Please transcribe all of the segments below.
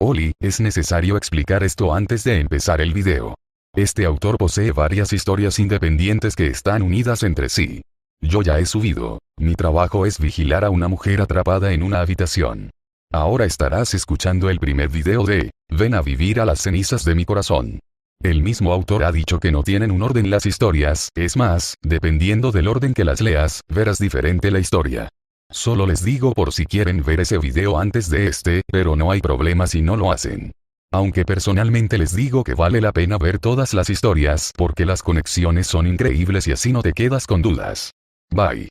Oli, es necesario explicar esto antes de empezar el video. Este autor posee varias historias independientes que están unidas entre sí. Yo ya he subido. Mi trabajo es vigilar a una mujer atrapada en una habitación. Ahora estarás escuchando el primer video de Ven a vivir a las cenizas de mi corazón. El mismo autor ha dicho que no tienen un orden las historias, es más, dependiendo del orden que las leas, verás diferente la historia. Solo les digo por si quieren ver ese video antes de este, pero no hay problema si no lo hacen. Aunque personalmente les digo que vale la pena ver todas las historias porque las conexiones son increíbles y así no te quedas con dudas. Bye.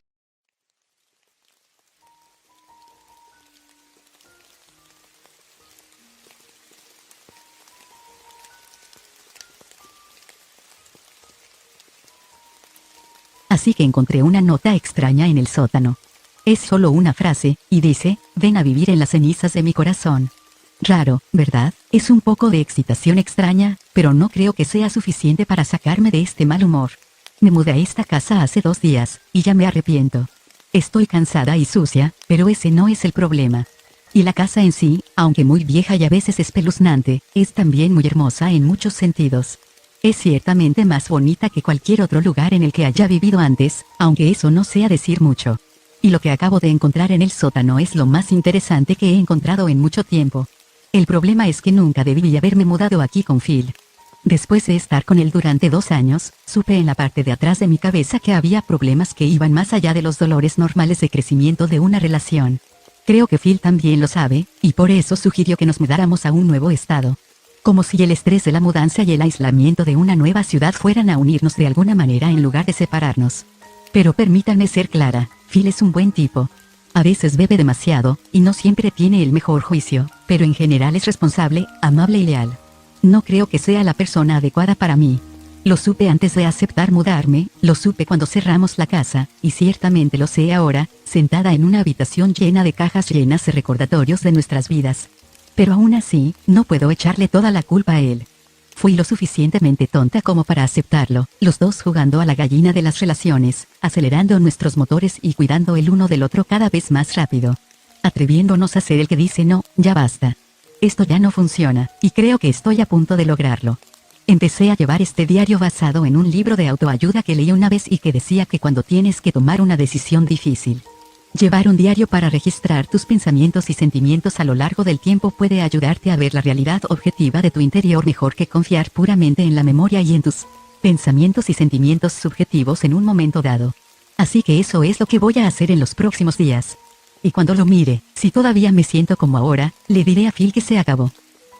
Así que encontré una nota extraña en el sótano. Es solo una frase, y dice, ven a vivir en las cenizas de mi corazón. Raro, ¿verdad? Es un poco de excitación extraña, pero no creo que sea suficiente para sacarme de este mal humor. Me mudé a esta casa hace 2 días, y ya me arrepiento. Estoy cansada y sucia, pero ese no es el problema. Y la casa en sí, aunque muy vieja y a veces espeluznante, es también muy hermosa en muchos sentidos. Es ciertamente más bonita que cualquier otro lugar en el que haya vivido antes, aunque eso no sea decir mucho. Y lo que acabo de encontrar en el sótano es lo más interesante que he encontrado en mucho tiempo. El problema es que nunca debí haberme mudado aquí con Phil. Después de estar con él durante 2 años, supe en la parte de atrás de mi cabeza que había problemas que iban más allá de los dolores normales de crecimiento de una relación. Creo que Phil también lo sabe, y por eso sugirió que nos mudáramos a un nuevo estado. Como si el estrés de la mudanza y el aislamiento de una nueva ciudad fueran a unirnos de alguna manera en lugar de separarnos. Pero permítanme ser clara, Phil es un buen tipo. A veces bebe demasiado, y no siempre tiene el mejor juicio, pero en general es responsable, amable y leal. No creo que sea la persona adecuada para mí. Lo supe antes de aceptar mudarme, lo supe cuando cerramos la casa, y ciertamente lo sé ahora, sentada en una habitación llena de cajas llenas de recordatorios de nuestras vidas. Pero aún así, no puedo echarle toda la culpa a él. Fui lo suficientemente tonta como para aceptarlo, los dos jugando a la gallina de las relaciones, acelerando nuestros motores y cuidando el uno del otro cada vez más rápido. Atreviéndonos a ser el que dice no, ya basta. Esto ya no funciona, y creo que estoy a punto de lograrlo. Empecé a llevar este diario basado en un libro de autoayuda que leí una vez y que decía que cuando tienes que tomar una decisión difícil, llevar un diario para registrar tus pensamientos y sentimientos a lo largo del tiempo puede ayudarte a ver la realidad objetiva de tu interior mejor que confiar puramente en la memoria y en tus pensamientos y sentimientos subjetivos en un momento dado. Así que eso es lo que voy a hacer en los próximos días. Y cuando lo mire, si todavía me siento como ahora, le diré a Phil que se acabó.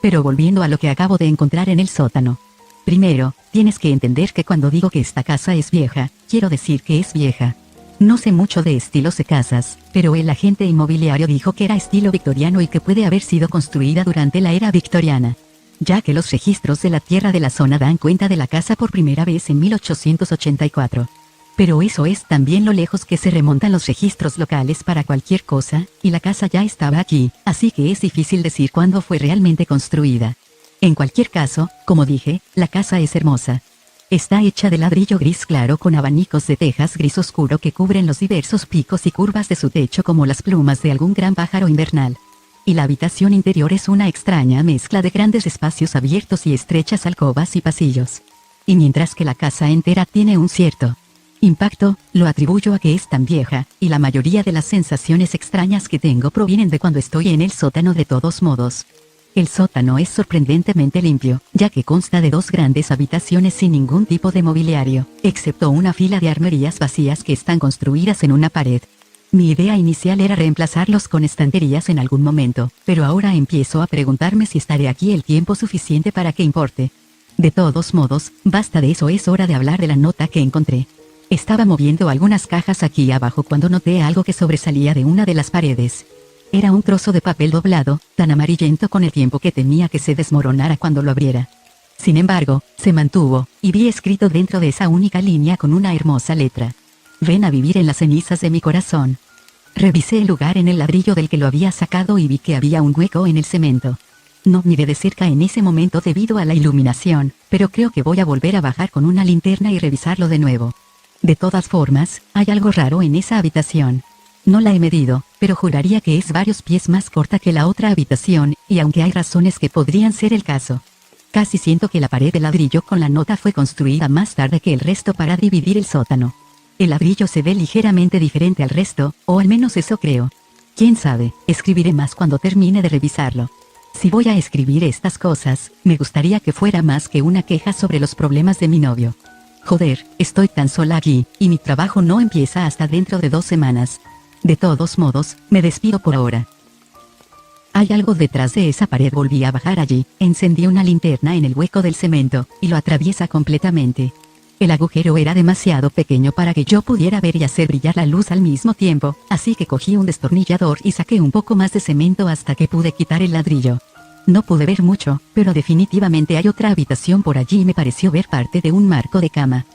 Pero volviendo a lo que acabo de encontrar en el sótano. Primero, tienes que entender que cuando digo que esta casa es vieja, quiero decir que es vieja. No sé mucho de estilos de casas, pero el agente inmobiliario dijo que era estilo victoriano y que puede haber sido construida durante la era victoriana, ya que los registros de la tierra de la zona dan cuenta de la casa por primera vez en 1884. Pero eso es también lo lejos que se remontan los registros locales para cualquier cosa, y la casa ya estaba aquí, así que es difícil decir cuándo fue realmente construida. En cualquier caso, como dije, la casa es hermosa. Está hecha de ladrillo gris claro con abanicos de tejas gris oscuro que cubren los diversos picos y curvas de su techo como las plumas de algún gran pájaro invernal. Y la habitación interior es una extraña mezcla de grandes espacios abiertos y estrechas alcobas y pasillos. Y mientras que la casa entera tiene un cierto impacto, lo atribuyo a que es tan vieja, y la mayoría de las sensaciones extrañas que tengo provienen de cuando estoy en el sótano de todos modos. El sótano es sorprendentemente limpio, ya que consta de 2 grandes habitaciones sin ningún tipo de mobiliario, excepto una fila de armerías vacías que están construidas en una pared. Mi idea inicial era reemplazarlos con estanterías en algún momento, pero ahora empiezo a preguntarme si estaré aquí el tiempo suficiente para que importe. De todos modos, basta de eso, es hora de hablar de la nota que encontré. Estaba moviendo algunas cajas aquí abajo cuando noté algo que sobresalía de una de las paredes. Era un trozo de papel doblado, tan amarillento con el tiempo que temía que se desmoronara cuando lo abriera. Sin embargo, se mantuvo, y vi escrito dentro de esa única línea con una hermosa letra: ven a vivir en las cenizas de mi corazón. Revisé el lugar en el ladrillo del que lo había sacado y vi que había un hueco en el cemento. No miré de cerca en ese momento debido a la iluminación, pero creo que voy a volver a bajar con una linterna y revisarlo de nuevo. De todas formas, hay algo raro en esa habitación. No la he medido, pero juraría que es varios pies más corta que la otra habitación, y aunque hay razones que podrían ser el caso. Casi siento que la pared de ladrillo con la nota fue construida más tarde que el resto para dividir el sótano. El ladrillo se ve ligeramente diferente al resto, o al menos eso creo. Quién sabe, escribiré más cuando termine de revisarlo. Si voy a escribir estas cosas, me gustaría que fuera más que una queja sobre los problemas de mi novio. Joder, estoy tan sola aquí, y mi trabajo no empieza hasta dentro de 2 semanas. De todos modos, me despido por ahora. Hay algo detrás de esa pared. Volví a bajar allí, encendí una linterna en el hueco del cemento, y lo atraviesa completamente. El agujero era demasiado pequeño para que yo pudiera ver y hacer brillar la luz al mismo tiempo, así que cogí un destornillador y saqué un poco más de cemento hasta que pude quitar el ladrillo. No pude ver mucho, pero definitivamente hay otra habitación por allí y me pareció ver parte de un marco de cama.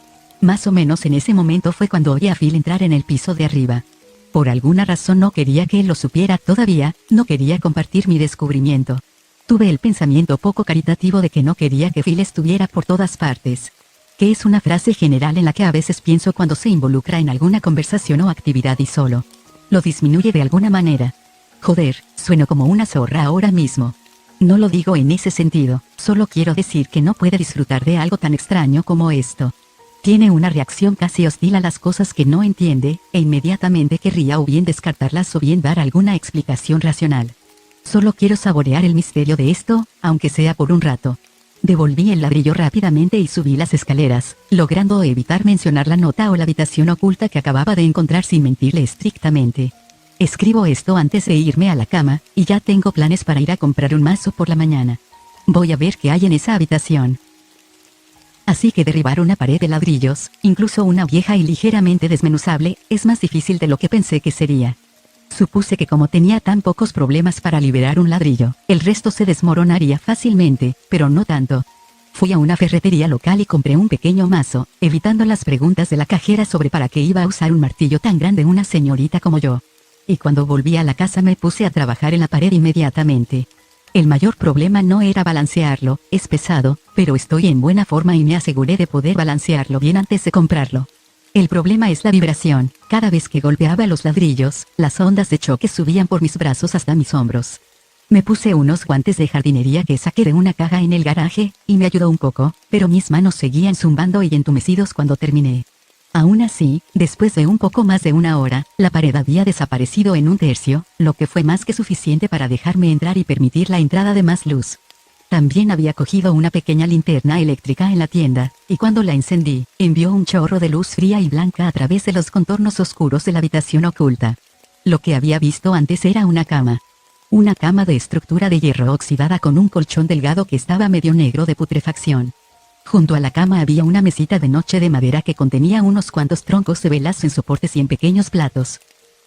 Más o menos en ese momento fue cuando oí a Phil entrar en el piso de arriba. Por alguna razón no quería que él lo supiera todavía, no quería compartir mi descubrimiento. Tuve el pensamiento poco caritativo de que no quería que Phil estuviera por todas partes. Que es una frase general en la que a veces pienso cuando se involucra en alguna conversación o actividad y solo lo disminuye de alguna manera. Joder, sueno como una zorra ahora mismo. No lo digo en ese sentido, solo quiero decir que no puede disfrutar de algo tan extraño como esto. Tiene una reacción casi hostil a las cosas que no entiende, e inmediatamente querría o bien descartarlas o bien dar alguna explicación racional. Solo quiero saborear el misterio de esto, aunque sea por un rato. Devolví el ladrillo rápidamente y subí las escaleras, logrando evitar mencionar la nota o la habitación oculta que acababa de encontrar sin mentirle estrictamente. Escribo esto antes de irme a la cama, y ya tengo planes para ir a comprar un mazo por la mañana. Voy a ver qué hay en esa habitación. Así que derribar una pared de ladrillos, incluso una vieja y ligeramente desmenuzable, es más difícil de lo que pensé que sería. Supuse que como tenía tan pocos problemas para liberar un ladrillo, el resto se desmoronaría fácilmente, pero no tanto. Fui a una ferretería local y compré un pequeño mazo, evitando las preguntas de la cajera sobre para qué iba a usar un martillo tan grande una señorita como yo. Y cuando volví a la casa me puse a trabajar en la pared inmediatamente. El mayor problema no era balancearlo, es pesado, pero estoy en buena forma y me aseguré de poder balancearlo bien antes de comprarlo. El problema es la vibración. Cada vez que golpeaba los ladrillos, las ondas de choque subían por mis brazos hasta mis hombros. Me puse unos guantes de jardinería que saqué de una caja en el garaje, y me ayudó un poco, pero mis manos seguían zumbando y entumecidos cuando terminé. Aún así, después de un poco más de 1 hora, la pared había desaparecido en 1/3, lo que fue más que suficiente para dejarme entrar y permitir la entrada de más luz. También había cogido una pequeña linterna eléctrica en la tienda, y cuando la encendí, envió un chorro de luz fría y blanca a través de los contornos oscuros de la habitación oculta. Lo que había visto antes era una cama. Una cama de estructura de hierro oxidada con un colchón delgado que estaba medio negro de putrefacción. Junto a la cama había una mesita de noche de madera que contenía unos cuantos troncos de velas en soportes y en pequeños platos.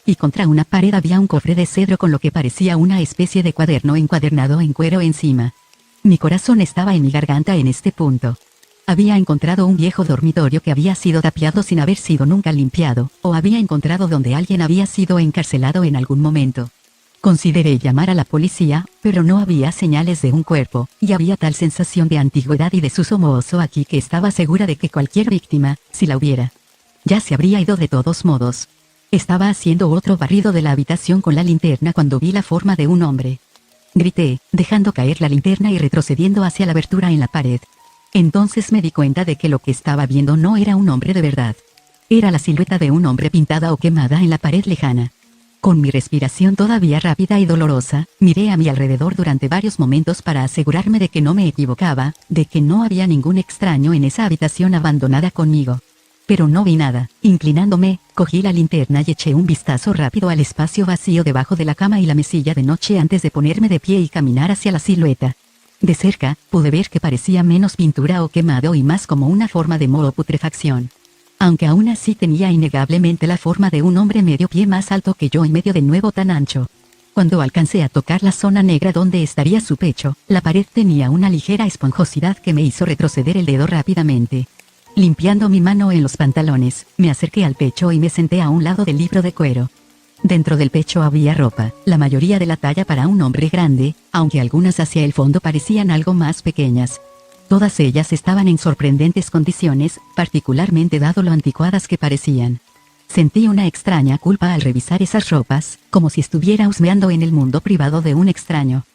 Y contra una pared había un cofre de cedro con lo que parecía una especie de cuaderno encuadernado en cuero encima. Mi corazón estaba en mi garganta en este punto. Había encontrado un viejo dormitorio que había sido tapiado sin haber sido nunca limpiado, o había encontrado donde alguien había sido encarcelado en algún momento. Consideré llamar a la policía, pero no había señales de un cuerpo, y había tal sensación de antigüedad y desuso mohoso aquí que estaba segura de que cualquier víctima, si la hubiera, ya se habría ido de todos modos. Estaba haciendo otro barrido de la habitación con la linterna cuando vi la forma de un hombre. Grité, dejando caer la linterna y retrocediendo hacia la abertura en la pared. Entonces me di cuenta de que lo que estaba viendo no era un hombre de verdad. Era la silueta de un hombre pintada o quemada en la pared lejana. Con mi respiración todavía rápida y dolorosa, miré a mi alrededor durante varios momentos para asegurarme de que no me equivocaba, de que no había ningún extraño en esa habitación abandonada conmigo. Pero no vi nada. Inclinándome, cogí la linterna y eché un vistazo rápido al espacio vacío debajo de la cama y la mesilla de noche antes de ponerme de pie y caminar hacia la silueta. De cerca, pude ver que parecía menos pintura o quemado y más como una forma de moho o putrefacción. Aunque aún así tenía innegablemente la forma de un hombre medio pie más alto que yo y medio de nuevo tan ancho. Cuando alcancé a tocar la zona negra donde estaría su pecho, la pared tenía una ligera esponjosidad que me hizo retroceder el dedo rápidamente. Limpiando mi mano en los pantalones, me acerqué al pecho y me senté a un lado del libro de cuero. Dentro del pecho había ropa, la mayoría de la talla para un hombre grande, aunque algunas hacia el fondo parecían algo más pequeñas. Todas ellas estaban en sorprendentes condiciones, particularmente dado lo anticuadas que parecían. Sentí una extraña culpa al revisar esas ropas, como si estuviera husmeando en el mundo privado de un extraño.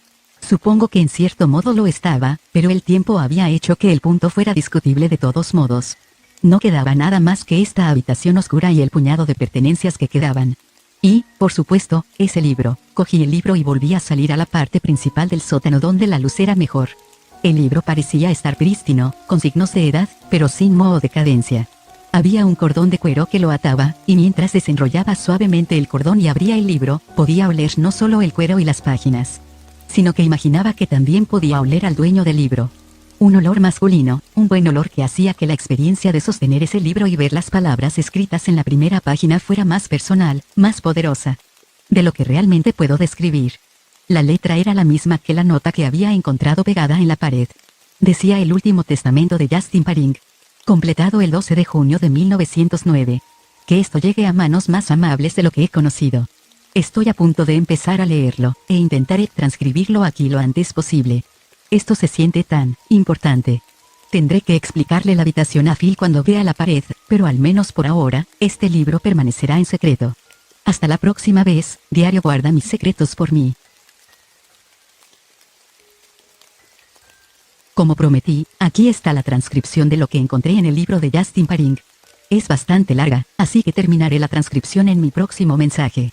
Supongo que en cierto modo lo estaba, pero el tiempo había hecho que el punto fuera discutible de todos modos. No quedaba nada más que esta habitación oscura y el puñado de pertenencias que quedaban. Y, por supuesto, ese libro. Cogí el libro y volví a salir a la parte principal del sótano donde la luz era mejor. El libro parecía estar prístino, con signos de edad, pero sin moho de cadencia. Había un cordón de cuero que lo ataba, y mientras desenrollaba suavemente el cordón y abría el libro, podía oler no solo el cuero y las páginas, sino que imaginaba que también podía oler al dueño del libro. Un olor masculino, un buen olor que hacía que la experiencia de sostener ese libro y ver las palabras escritas en la primera página fuera más personal, más poderosa de lo que realmente puedo describir. La letra era la misma que la nota que había encontrado pegada en la pared. Decía el último testamento de Justin Paring, completado el 12 de junio de 1909. Que esto llegue a manos más amables de lo que he conocido. Estoy a punto de empezar a leerlo, e intentaré transcribirlo aquí lo antes posible. Esto se siente tan importante. Tendré que explicarle la habitación a Phil cuando vea la pared, pero al menos por ahora, este libro permanecerá en secreto. Hasta la próxima vez, diario guarda mis secretos por mí. Como prometí, aquí está la transcripción de lo que encontré en el libro de Justin Paring. Es bastante larga, así que terminaré la transcripción en mi próximo mensaje.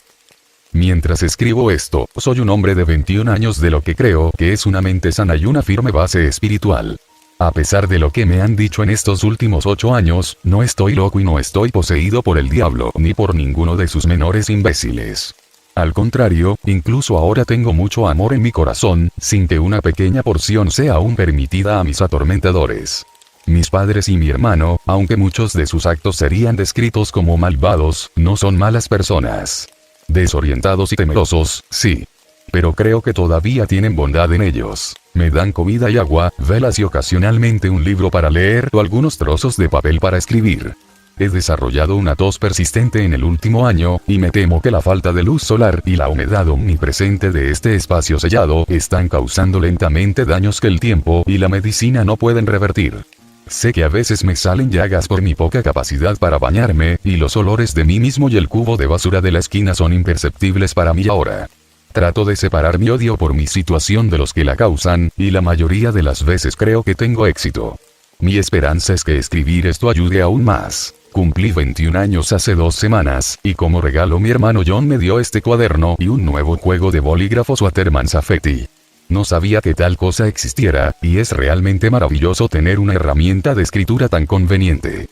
Mientras escribo esto, soy un hombre de 21 años de lo que creo que es una mente sana y una firme base espiritual. A pesar de lo que me han dicho en estos últimos 8 años, no estoy loco y no estoy poseído por el diablo ni por ninguno de sus menores imbéciles. Al contrario, incluso ahora tengo mucho amor en mi corazón, sin que una pequeña porción sea aún permitida a mis atormentadores. Mis padres y mi hermano, aunque muchos de sus actos serían descritos como malvados, no son malas personas. Desorientados y temerosos, sí. Pero creo que todavía tienen bondad en ellos. Me dan comida y agua, velas y ocasionalmente un libro para leer o algunos trozos de papel para escribir. He desarrollado una tos persistente en el último año, y me temo que la falta de luz solar y la humedad omnipresente de este espacio sellado están causando lentamente daños que el tiempo y la medicina no pueden revertir. Sé que a veces me salen llagas por mi poca capacidad para bañarme, y los olores de mí mismo y el cubo de basura de la esquina son imperceptibles para mí ahora. Trato de separar mi odio por mi situación de los que la causan, y la mayoría de las veces creo que tengo éxito. Mi esperanza es que escribir esto ayude aún más. Cumplí 21 años hace 2 semanas, y como regalo mi hermano John me dio este cuaderno y un nuevo juego de bolígrafos Waterman Safety. No sabía que tal cosa existiera, y es realmente maravilloso tener una herramienta de escritura tan conveniente.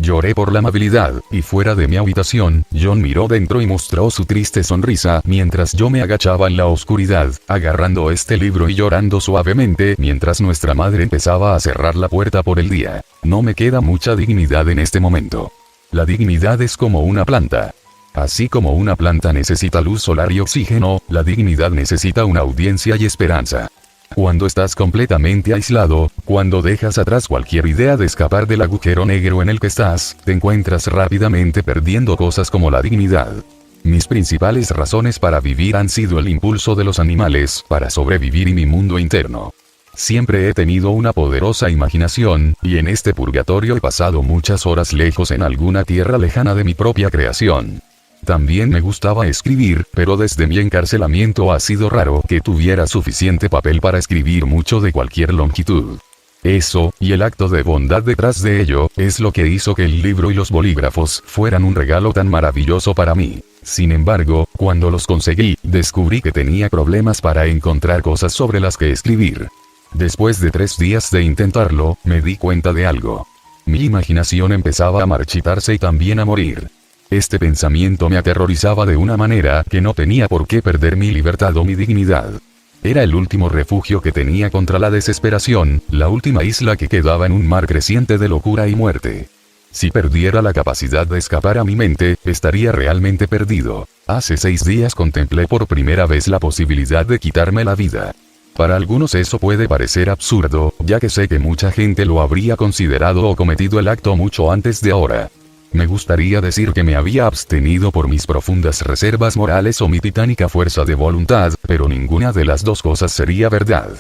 Lloré por la amabilidad, y fuera de mi habitación, John miró dentro y mostró su triste sonrisa mientras yo me agachaba en la oscuridad, agarrando este libro y llorando suavemente mientras nuestra madre empezaba a cerrar la puerta por el día. No me queda mucha dignidad en este momento. La dignidad es como una planta. Así como una planta necesita luz solar y oxígeno, la dignidad necesita una audiencia y esperanza. Cuando estás completamente aislado, cuando dejas atrás cualquier idea de escapar del agujero negro en el que estás, te encuentras rápidamente perdiendo cosas como la dignidad. Mis principales razones para vivir han sido el impulso de los animales para sobrevivir y mi mundo interno. Siempre he tenido una poderosa imaginación, y en este purgatorio he pasado muchas horas lejos en alguna tierra lejana de mi propia creación. También me gustaba escribir, pero desde mi encarcelamiento ha sido raro que tuviera suficiente papel para escribir mucho de cualquier longitud. Eso, y el acto de bondad detrás de ello, es lo que hizo que el libro y los bolígrafos fueran un regalo tan maravilloso para mí. Sin embargo, cuando los conseguí, descubrí que tenía problemas para encontrar cosas sobre las que escribir. Después de 3 días de intentarlo, me di cuenta de algo. Mi imaginación empezaba a marchitarse y también a morir. Este pensamiento me aterrorizaba de una manera que no tenía por qué perder mi libertad o mi dignidad. Era el último refugio que tenía contra la desesperación, la última isla que quedaba en un mar creciente de locura y muerte. Si perdiera la capacidad de escapar a mi mente, estaría realmente perdido. Hace 6 días contemplé por primera vez la posibilidad de quitarme la vida. Para algunos eso puede parecer absurdo, ya que sé que mucha gente lo habría considerado o cometido el acto mucho antes de ahora. Me gustaría decir que me había abstenido por mis profundas reservas morales o mi titánica fuerza de voluntad, pero ninguna de las dos cosas sería verdad.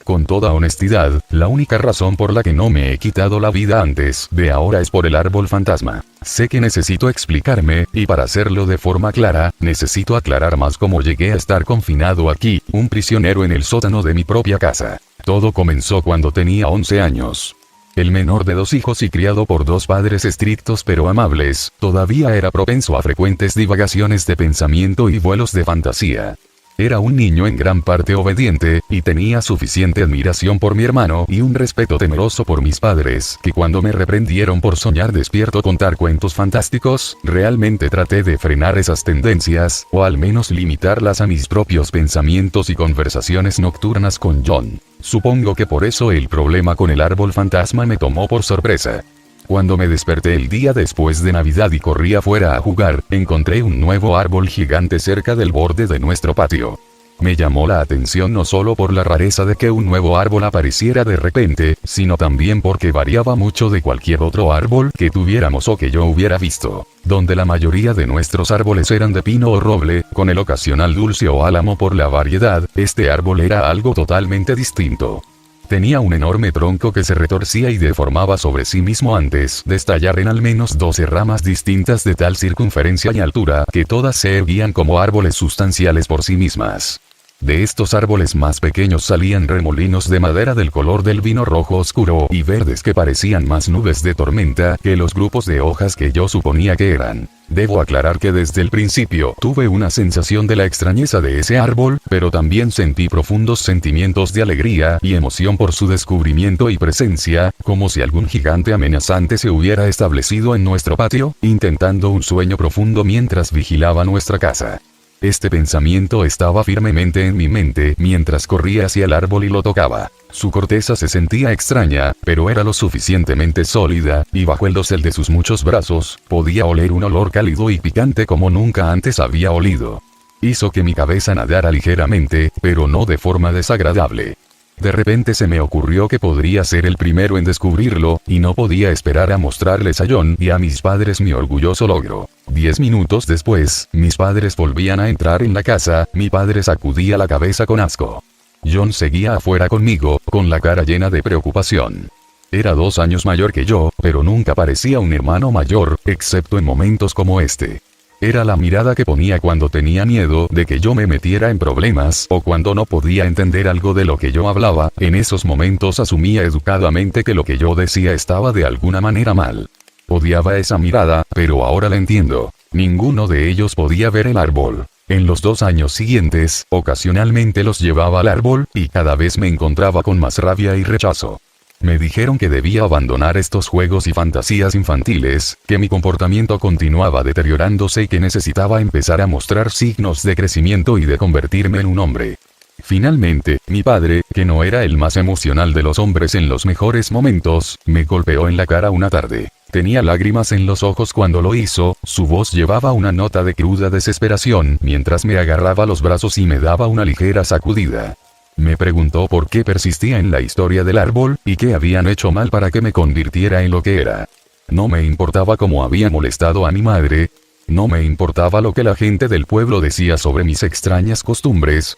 Con toda honestidad, la única razón por la que no me he quitado la vida antes de ahora es por el árbol fantasma. Sé que necesito explicarme, y para hacerlo de forma clara, necesito aclarar más cómo llegué a estar confinado aquí, un prisionero en el sótano de mi propia casa. Todo comenzó cuando tenía 11 años. El menor de 2 hijos y criado por 2 padres estrictos pero amables, todavía era propenso a frecuentes divagaciones de pensamiento y vuelos de fantasía. Era un niño en gran parte obediente, y tenía suficiente admiración por mi hermano y un respeto temeroso por mis padres, que cuando me reprendieron por soñar despierto contar cuentos fantásticos, realmente traté de frenar esas tendencias, o al menos limitarlas a mis propios pensamientos y conversaciones nocturnas con John. Supongo que por eso el problema con el árbol fantasma me tomó por sorpresa. Cuando me desperté el día después de Navidad y corrí afuera a jugar, encontré un nuevo árbol gigante cerca del borde de nuestro patio. Me llamó la atención no solo por la rareza de que un nuevo árbol apareciera de repente, sino también porque variaba mucho de cualquier otro árbol que tuviéramos o que yo hubiera visto. Donde la mayoría de nuestros árboles eran de pino o roble, con el ocasional dulce o álamo por la variedad, este árbol era algo totalmente distinto. Tenía un enorme tronco que se retorcía y deformaba sobre sí mismo antes de estallar en al menos 12 ramas distintas de tal circunferencia y altura que todas se erguían como árboles sustanciales por sí mismas. De estos árboles más pequeños salían remolinos de madera del color del vino rojo oscuro y verdes que parecían más nubes de tormenta que los grupos de hojas que yo suponía que eran. Debo aclarar que desde el principio tuve una sensación de la extrañeza de ese árbol, pero también sentí profundos sentimientos de alegría y emoción por su descubrimiento y presencia, como si algún gigante amenazante se hubiera establecido en nuestro patio, intentando un sueño profundo mientras vigilaba nuestra casa. Este pensamiento estaba firmemente en mi mente mientras corría hacia el árbol y lo tocaba. Su corteza se sentía extraña, pero era lo suficientemente sólida, y bajo el dosel de sus muchos brazos, podía oler un olor cálido y picante como nunca antes había olido. Hizo que mi cabeza nadara ligeramente, pero no de forma desagradable. De repente se me ocurrió que podría ser el primero en descubrirlo, y no podía esperar a mostrarles a John y a mis padres mi orgulloso logro. 10 minutos después, mis padres volvían a entrar en la casa, mi padre sacudía la cabeza con asco. John seguía afuera conmigo, con la cara llena de preocupación. Era 2 años mayor que yo, pero nunca parecía un hermano mayor, excepto en momentos como este. Era la mirada que ponía cuando tenía miedo de que yo me metiera en problemas o cuando no podía entender algo de lo que yo hablaba. En esos momentos asumía educadamente que lo que yo decía estaba de alguna manera mal. Odiaba esa mirada, pero ahora la entiendo. Ninguno de ellos podía ver el árbol. En los 2 años siguientes, ocasionalmente los llevaba al árbol, y cada vez me encontraba con más rabia y rechazo. Me dijeron que debía abandonar estos juegos y fantasías infantiles, que mi comportamiento continuaba deteriorándose y que necesitaba empezar a mostrar signos de crecimiento y de convertirme en un hombre. Finalmente, mi padre, que no era el más emocional de los hombres en los mejores momentos, me golpeó en la cara una tarde. Tenía lágrimas en los ojos cuando lo hizo, su voz llevaba una nota de cruda desesperación mientras me agarraba los brazos y me daba una ligera sacudida. Me preguntó por qué persistía en la historia del árbol, y qué habían hecho mal para que me convirtiera en lo que era. No me importaba cómo había molestado a mi madre. No me importaba lo que la gente del pueblo decía sobre mis extrañas costumbres.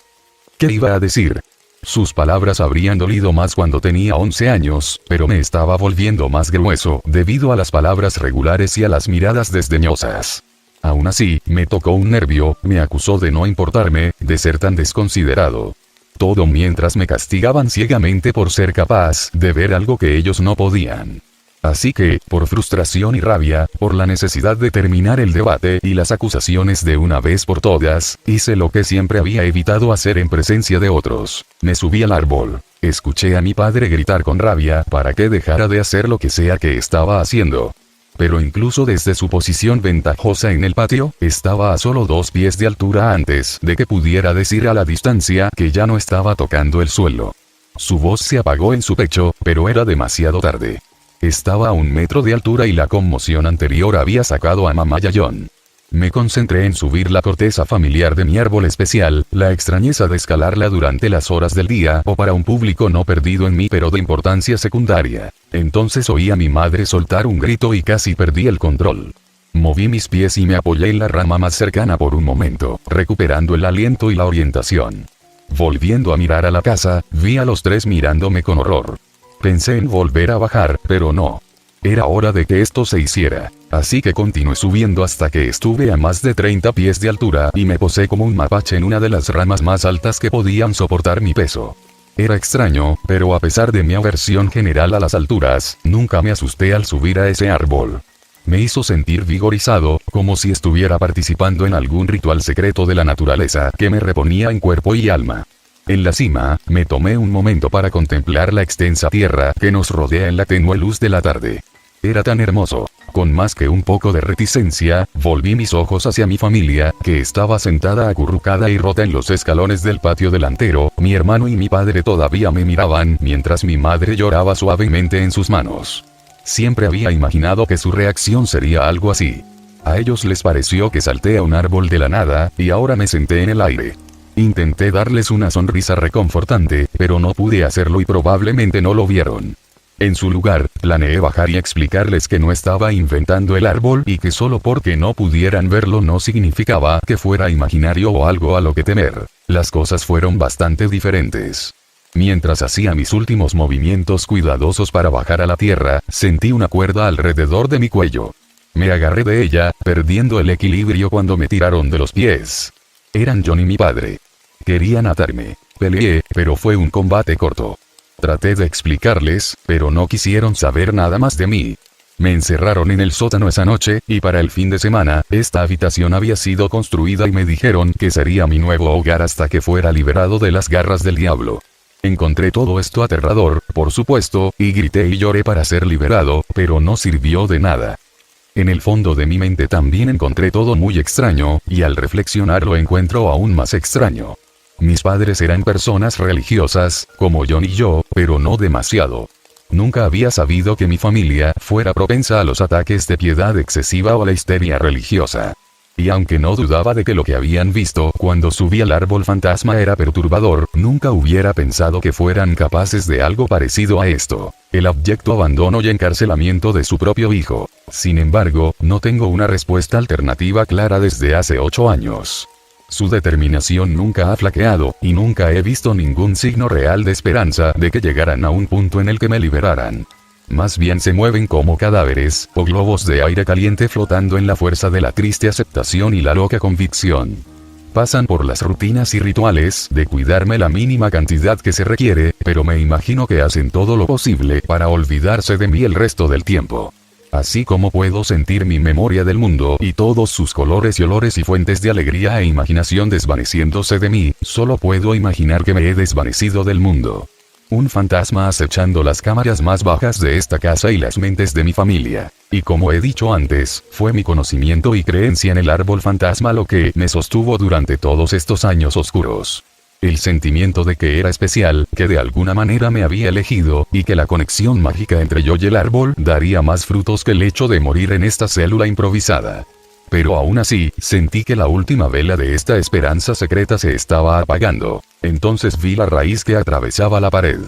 ¿Qué iba a decir? Sus palabras habrían dolido más cuando tenía 11 años, pero me estaba volviendo más grueso debido a las palabras regulares y a las miradas desdeñosas. Aún así, me tocó un nervio, me acusó de no importarme, de ser tan desconsiderado. Todo mientras me castigaban ciegamente por ser capaz de ver algo que ellos no podían. Así que, por frustración y rabia, por la necesidad de terminar el debate y las acusaciones de una vez por todas, hice lo que siempre había evitado hacer en presencia de otros. Me subí al árbol. Escuché a mi padre gritar con rabia para que dejara de hacer lo que sea que estaba haciendo. Pero incluso desde su posición ventajosa en el patio, estaba a solo 2 pies de altura antes de que pudiera decir a la distancia que ya no estaba tocando el suelo. Su voz se apagó en su pecho, pero era demasiado tarde. Estaba a 1 metro de altura y la conmoción anterior había sacado a mamá y a John. Me concentré en subir la corteza familiar de mi árbol especial, la extrañeza de escalarla durante las horas del día o para un público no perdido en mí pero de importancia secundaria. Entonces oí a mi madre soltar un grito y casi perdí el control. Moví mis pies y me apoyé en la rama más cercana por un momento, recuperando el aliento y la orientación. Volviendo a mirar a la casa, vi a los tres mirándome con horror. Pensé en volver a bajar, pero no. Era hora de que esto se hiciera. Así que continué subiendo hasta que estuve a más de 30 pies de altura y me posé como un mapache en una de las ramas más altas que podían soportar mi peso. Era extraño, pero a pesar de mi aversión general a las alturas, nunca me asusté al subir a ese árbol. Me hizo sentir vigorizado, como si estuviera participando en algún ritual secreto de la naturaleza que me reponía en cuerpo y alma. En la cima, me tomé un momento para contemplar la extensa tierra que nos rodea en la tenue luz de la tarde. Era tan hermoso. Con más que un poco de reticencia, volví mis ojos hacia mi familia, que estaba sentada acurrucada y rota en los escalones del patio delantero. Mi hermano y mi padre todavía me miraban, mientras mi madre lloraba suavemente en sus manos. Siempre había imaginado que su reacción sería algo así. A ellos les pareció que salté a un árbol de la nada, y ahora me senté en el aire. Intenté darles una sonrisa reconfortante, pero no pude hacerlo y probablemente no lo vieron. En su lugar, planeé bajar y explicarles que no estaba inventando el árbol y que solo porque no pudieran verlo no significaba que fuera imaginario o algo a lo que temer. Las cosas fueron bastante diferentes. Mientras hacía mis últimos movimientos cuidadosos para bajar a la tierra, sentí una cuerda alrededor de mi cuello. Me agarré de ella, perdiendo el equilibrio cuando me tiraron de los pies. Eran John y mi padre. Querían atarme. Peleé, pero fue un combate corto. Traté de explicarles, pero no quisieron saber nada más de mí. Me encerraron en el sótano esa noche, y para el fin de semana, esta habitación había sido construida y me dijeron que sería mi nuevo hogar hasta que fuera liberado de las garras del diablo. Encontré todo esto aterrador, por supuesto, y grité y lloré para ser liberado, pero no sirvió de nada. En el fondo de mi mente también encontré todo muy extraño, y al reflexionar lo encuentro aún más extraño. Mis padres eran personas religiosas, como John y yo, pero no demasiado. Nunca había sabido que mi familia fuera propensa a los ataques de piedad excesiva o a la histeria religiosa. Y aunque no dudaba de que lo que habían visto cuando subí al árbol fantasma era perturbador, nunca hubiera pensado que fueran capaces de algo parecido a esto. El abyecto abandono y encarcelamiento de su propio hijo. Sin embargo, no tengo una respuesta alternativa clara desde hace 8 años. Su determinación nunca ha flaqueado, y nunca he visto ningún signo real de esperanza de que llegaran a un punto en el que me liberaran. Más bien se mueven como cadáveres, o globos de aire caliente flotando en la fuerza de la triste aceptación y la loca convicción. Pasan por las rutinas y rituales de cuidarme la mínima cantidad que se requiere, pero me imagino que hacen todo lo posible para olvidarse de mí el resto del tiempo. Así como puedo sentir mi memoria del mundo y todos sus colores y olores y fuentes de alegría e imaginación desvaneciéndose de mí, solo puedo imaginar que me he desvanecido del mundo. Un fantasma acechando las cámaras más bajas de esta casa y las mentes de mi familia. Y como he dicho antes, fue mi conocimiento y creencia en el árbol fantasma lo que me sostuvo durante todos estos años oscuros. El sentimiento de que era especial, que de alguna manera me había elegido, y que la conexión mágica entre yo y el árbol daría más frutos que el hecho de morir en esta célula improvisada. Pero aún así, sentí que la última vela de esta esperanza secreta se estaba apagando. Entonces vi la raíz que atravesaba la pared.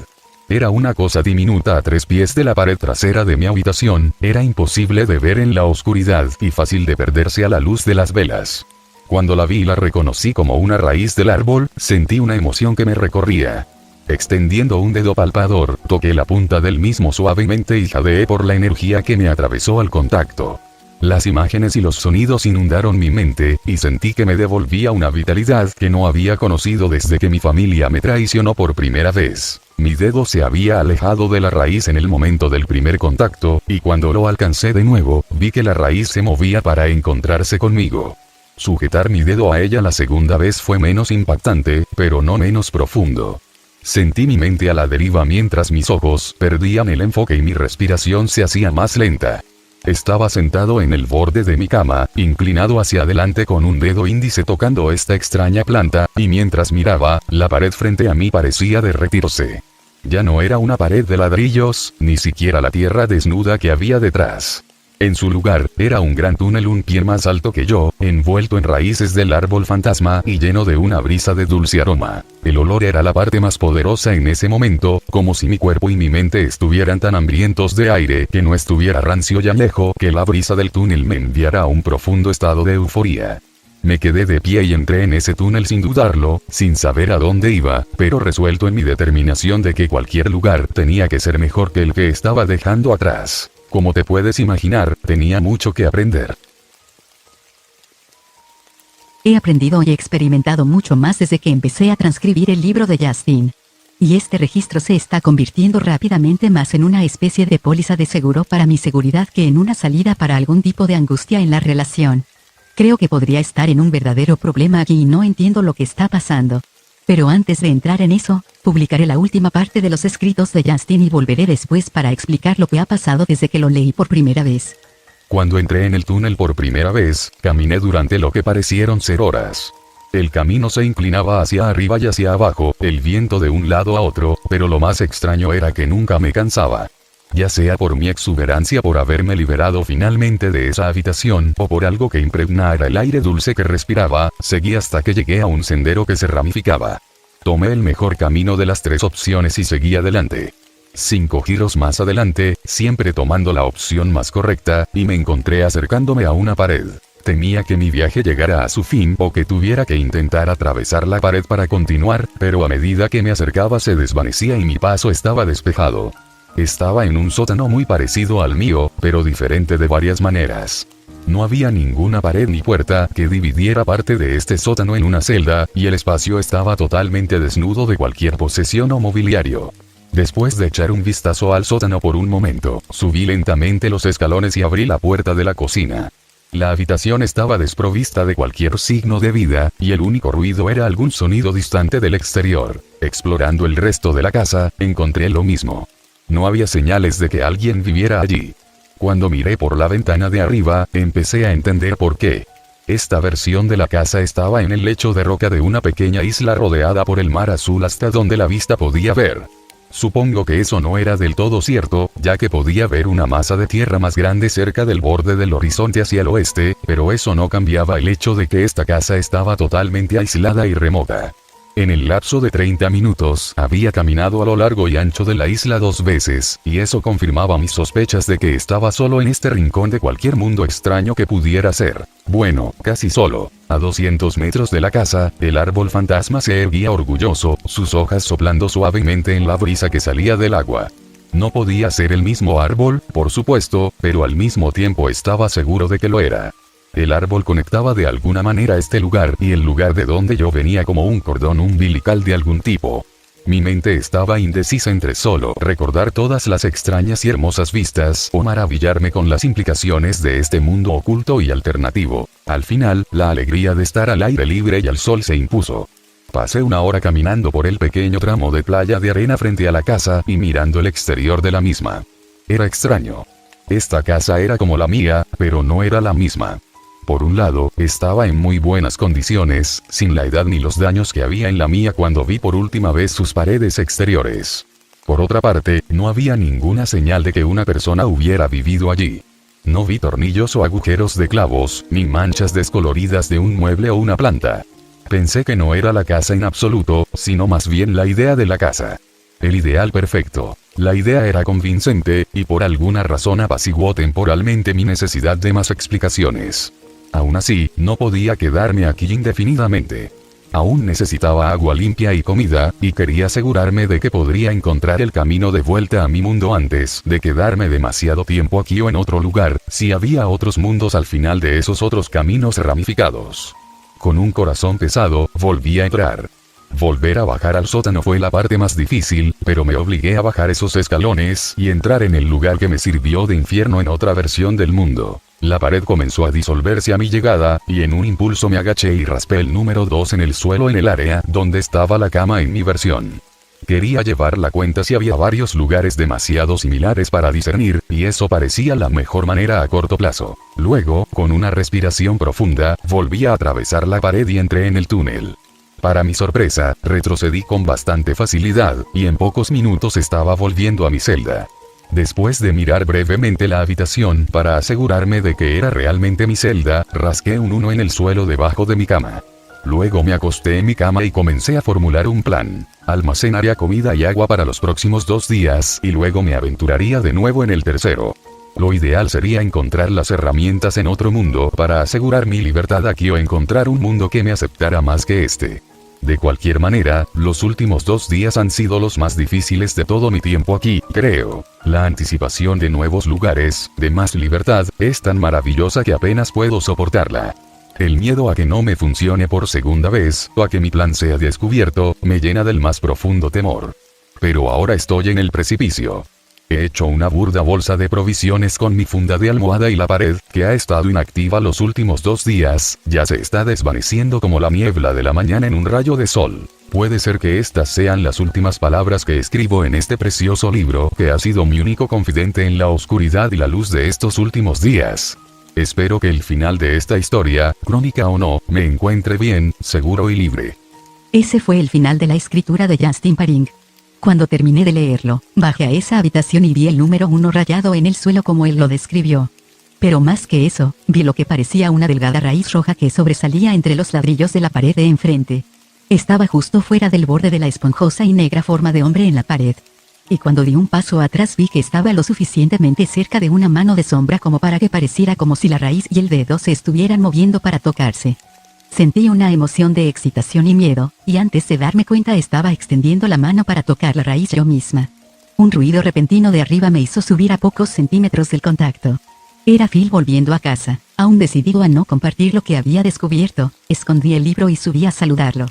Era una cosa diminuta a 3 pies de la pared trasera de mi habitación, era imposible de ver en la oscuridad y fácil de perderse a la luz de las velas. Cuando la vi y la reconocí como una raíz del árbol, sentí una emoción que me recorría. Extendiendo un dedo palpador, toqué la punta del mismo suavemente y jadeé por la energía que me atravesó al contacto. Las imágenes y los sonidos inundaron mi mente, y sentí que me devolvía una vitalidad que no había conocido desde que mi familia me traicionó por primera vez. Mi dedo se había alejado de la raíz en el momento del primer contacto, y cuando lo alcancé de nuevo, vi que la raíz se movía para encontrarse conmigo. Sujetar mi dedo a ella la segunda vez fue menos impactante, pero no menos profundo. Sentí mi mente a la deriva mientras mis ojos perdían el enfoque y mi respiración se hacía más lenta. Estaba sentado en el borde de mi cama, inclinado hacia adelante con un dedo índice tocando esta extraña planta, y mientras miraba, la pared frente a mí parecía derretirse. Ya no era una pared de ladrillos, ni siquiera la tierra desnuda que había detrás. En su lugar, era un gran túnel un pie más alto que yo, envuelto en raíces del árbol fantasma y lleno de una brisa de dulce aroma. El olor era la parte más poderosa en ese momento, como si mi cuerpo y mi mente estuvieran tan hambrientos de aire que no estuviera rancio y alejo que la brisa del túnel me enviara a un profundo estado de euforia. Me quedé de pie y entré en ese túnel sin dudarlo, sin saber a dónde iba, pero resuelto en mi determinación de que cualquier lugar tenía que ser mejor que el que estaba dejando atrás. Como te puedes imaginar, tenía mucho que aprender. He aprendido y experimentado mucho más desde que empecé a transcribir el libro de Justin. Y este registro se está convirtiendo rápidamente más en una especie de póliza de seguro para mi seguridad que en una salida para algún tipo de angustia en la relación. Creo que podría estar en un verdadero problema aquí y no entiendo lo que está pasando. Pero antes de entrar en eso, publicaré la última parte de los escritos de Justin y volveré después para explicar lo que ha pasado desde que lo leí por primera vez. Cuando entré en el túnel por primera vez, caminé durante lo que parecieron ser horas. El camino se inclinaba hacia arriba y hacia abajo, el viento de un lado a otro, pero lo más extraño era que nunca me cansaba. Ya sea por mi exuberancia por haberme liberado finalmente de esa habitación o por algo que impregnara el aire dulce que respiraba, seguí hasta que llegué a un sendero que se ramificaba. Tomé el mejor camino de las 3 opciones y seguí adelante. 5 giros más adelante, siempre tomando la opción más correcta, y me encontré acercándome a una pared. Temía que mi viaje llegara a su fin o que tuviera que intentar atravesar la pared para continuar, pero a medida que me acercaba se desvanecía y mi paso estaba despejado. Estaba en un sótano muy parecido al mío, pero diferente de varias maneras. No había ninguna pared ni puerta que dividiera parte de este sótano en una celda, y el espacio estaba totalmente desnudo de cualquier posesión o mobiliario. Después de echar un vistazo al sótano por un momento, subí lentamente los escalones y abrí la puerta de la cocina. La habitación estaba desprovista de cualquier signo de vida, y el único ruido era algún sonido distante del exterior. Explorando el resto de la casa, encontré lo mismo. No había señales de que alguien viviera allí. Cuando miré por la ventana de arriba, empecé a entender por qué. Esta versión de la casa estaba en el lecho de roca de una pequeña isla rodeada por el mar azul hasta donde la vista podía ver. Supongo que eso no era del todo cierto, ya que podía ver una masa de tierra más grande cerca del borde del horizonte hacia el oeste, pero eso no cambiaba el hecho de que esta casa estaba totalmente aislada y remota. En el lapso de 30 minutos, había caminado a lo largo y ancho de la isla 2 veces, y eso confirmaba mis sospechas de que estaba solo en este rincón de cualquier mundo extraño que pudiera ser. Bueno, casi solo. A 200 metros de la casa, el árbol fantasma se erguía orgulloso, sus hojas soplando suavemente en la brisa que salía del agua. No podía ser el mismo árbol, por supuesto, pero al mismo tiempo estaba seguro de que lo era. El árbol conectaba de alguna manera este lugar y el lugar de donde yo venía como un cordón umbilical de algún tipo. Mi mente estaba indecisa entre solo recordar todas las extrañas y hermosas vistas o maravillarme con las implicaciones de este mundo oculto y alternativo. Al final, la alegría de estar al aire libre y al sol se impuso. Pasé una hora caminando por el pequeño tramo de playa de arena frente a la casa y mirando el exterior de la misma. Era extraño. Esta casa era como la mía, pero no era la misma. Por un lado, estaba en muy buenas condiciones, sin la edad ni los daños que había en la mía cuando vi por última vez sus paredes exteriores. Por otra parte, no había ninguna señal de que una persona hubiera vivido allí. No vi tornillos o agujeros de clavos, ni manchas descoloridas de un mueble o una planta. Pensé que no era la casa en absoluto, sino más bien la idea de la casa. El ideal perfecto. La idea era convincente, y por alguna razón apaciguó temporalmente mi necesidad de más explicaciones. Aún así, no podía quedarme aquí indefinidamente. Aún necesitaba agua limpia y comida, y quería asegurarme de que podría encontrar el camino de vuelta a mi mundo antes de quedarme demasiado tiempo aquí o en otro lugar, si había otros mundos al final de esos otros caminos ramificados. Con un corazón pesado, volví a entrar. Volver a bajar al sótano fue la parte más difícil, pero me obligué a bajar esos escalones y entrar en el lugar que me sirvió de infierno en otra versión del mundo. La pared comenzó a disolverse a mi llegada, y en un impulso me agaché y raspé el número 2 en el suelo en el área donde estaba la cama en mi versión. Quería llevar la cuenta si había varios lugares demasiado similares para discernir, y eso parecía la mejor manera a corto plazo. Luego, con una respiración profunda, volví a atravesar la pared y entré en el túnel. Para mi sorpresa, retrocedí con bastante facilidad, y en pocos minutos estaba volviendo a mi celda. Después de mirar brevemente la habitación para asegurarme de que era realmente mi celda, rasqué un 1 en el suelo debajo de mi cama. Luego me acosté en mi cama y comencé a formular un plan. Almacenaría comida y agua para los próximos 2 días, y luego me aventuraría de nuevo en el tercero. Lo ideal sería encontrar las herramientas en otro mundo para asegurar mi libertad aquí o encontrar un mundo que me aceptara más que este. De cualquier manera, los últimos 2 días han sido los más difíciles de todo mi tiempo aquí, creo. La anticipación de nuevos lugares, de más libertad, es tan maravillosa que apenas puedo soportarla. El miedo a que no me funcione por segunda vez, o a que mi plan sea descubierto, me llena del más profundo temor. Pero ahora estoy en el precipicio. He hecho una burda bolsa de provisiones con mi funda de almohada y la pared, que ha estado inactiva los últimos 2 días, ya se está desvaneciendo como la niebla de la mañana en un rayo de sol. Puede ser que estas sean las últimas palabras que escribo en este precioso libro, que ha sido mi único confidente en la oscuridad y la luz de estos últimos días. Espero que el final de esta historia, crónica o no, me encuentre bien, seguro y libre. Ese fue el final de la escritura de Justin Paring. Cuando terminé de leerlo, bajé a esa habitación y vi el número 1 rayado en el suelo como él lo describió. Pero más que eso, vi lo que parecía una delgada raíz roja que sobresalía entre los ladrillos de la pared de enfrente. Estaba justo fuera del borde de la esponjosa y negra forma de hombre en la pared. Y cuando di un paso atrás vi que estaba lo suficientemente cerca de una mano de sombra como para que pareciera como si la raíz y el dedo se estuvieran moviendo para tocarse. Sentí una emoción de excitación y miedo, y antes de darme cuenta estaba extendiendo la mano para tocar la raíz yo misma. Un ruido repentino de arriba me hizo subir a pocos centímetros del contacto. Era Phil volviendo a casa. Aún decidido a no compartir lo que había descubierto, escondí el libro y subí a saludarlo.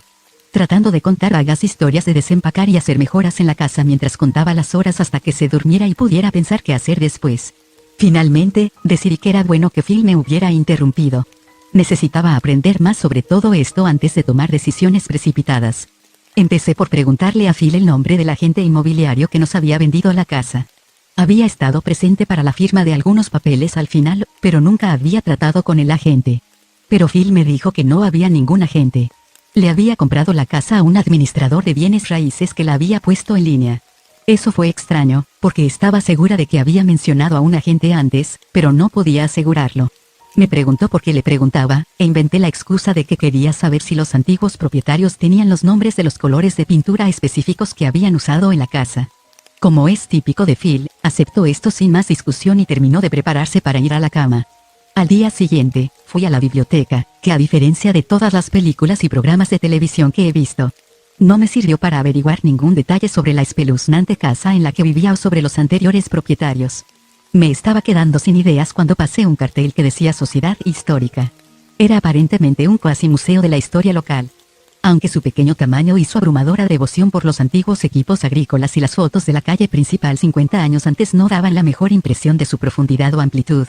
Tratando de contar vagas historias de desempacar y hacer mejoras en la casa mientras contaba las horas hasta que se durmiera y pudiera pensar qué hacer después. Finalmente, decidí que era bueno que Phil me hubiera interrumpido. Necesitaba aprender más sobre todo esto antes de tomar decisiones precipitadas. Empecé por preguntarle a Phil el nombre del agente inmobiliario que nos había vendido la casa. Había estado presente para la firma de algunos papeles al final, pero nunca había tratado con el agente. Pero Phil me dijo que no había ningún agente. Le había comprado la casa a un administrador de bienes raíces que la había puesto en línea. Eso fue extraño, porque estaba segura de que había mencionado a un agente antes, pero no podía asegurarlo. Me preguntó por qué le preguntaba, e inventé la excusa de que quería saber si los antiguos propietarios tenían los nombres de los colores de pintura específicos que habían usado en la casa. Como es típico de Phil, aceptó esto sin más discusión y terminó de prepararse para ir a la cama. Al día siguiente, fui a la biblioteca, que a diferencia de todas las películas y programas de televisión que he visto, no me sirvió para averiguar ningún detalle sobre la espeluznante casa en la que vivía o sobre los anteriores propietarios. Me estaba quedando sin ideas cuando pasé un cartel que decía Sociedad Histórica. Era aparentemente un cuasi museo de la historia local. Aunque su pequeño tamaño y su abrumadora devoción por los antiguos equipos agrícolas y las fotos de la calle principal 50 años antes no daban la mejor impresión de su profundidad o amplitud.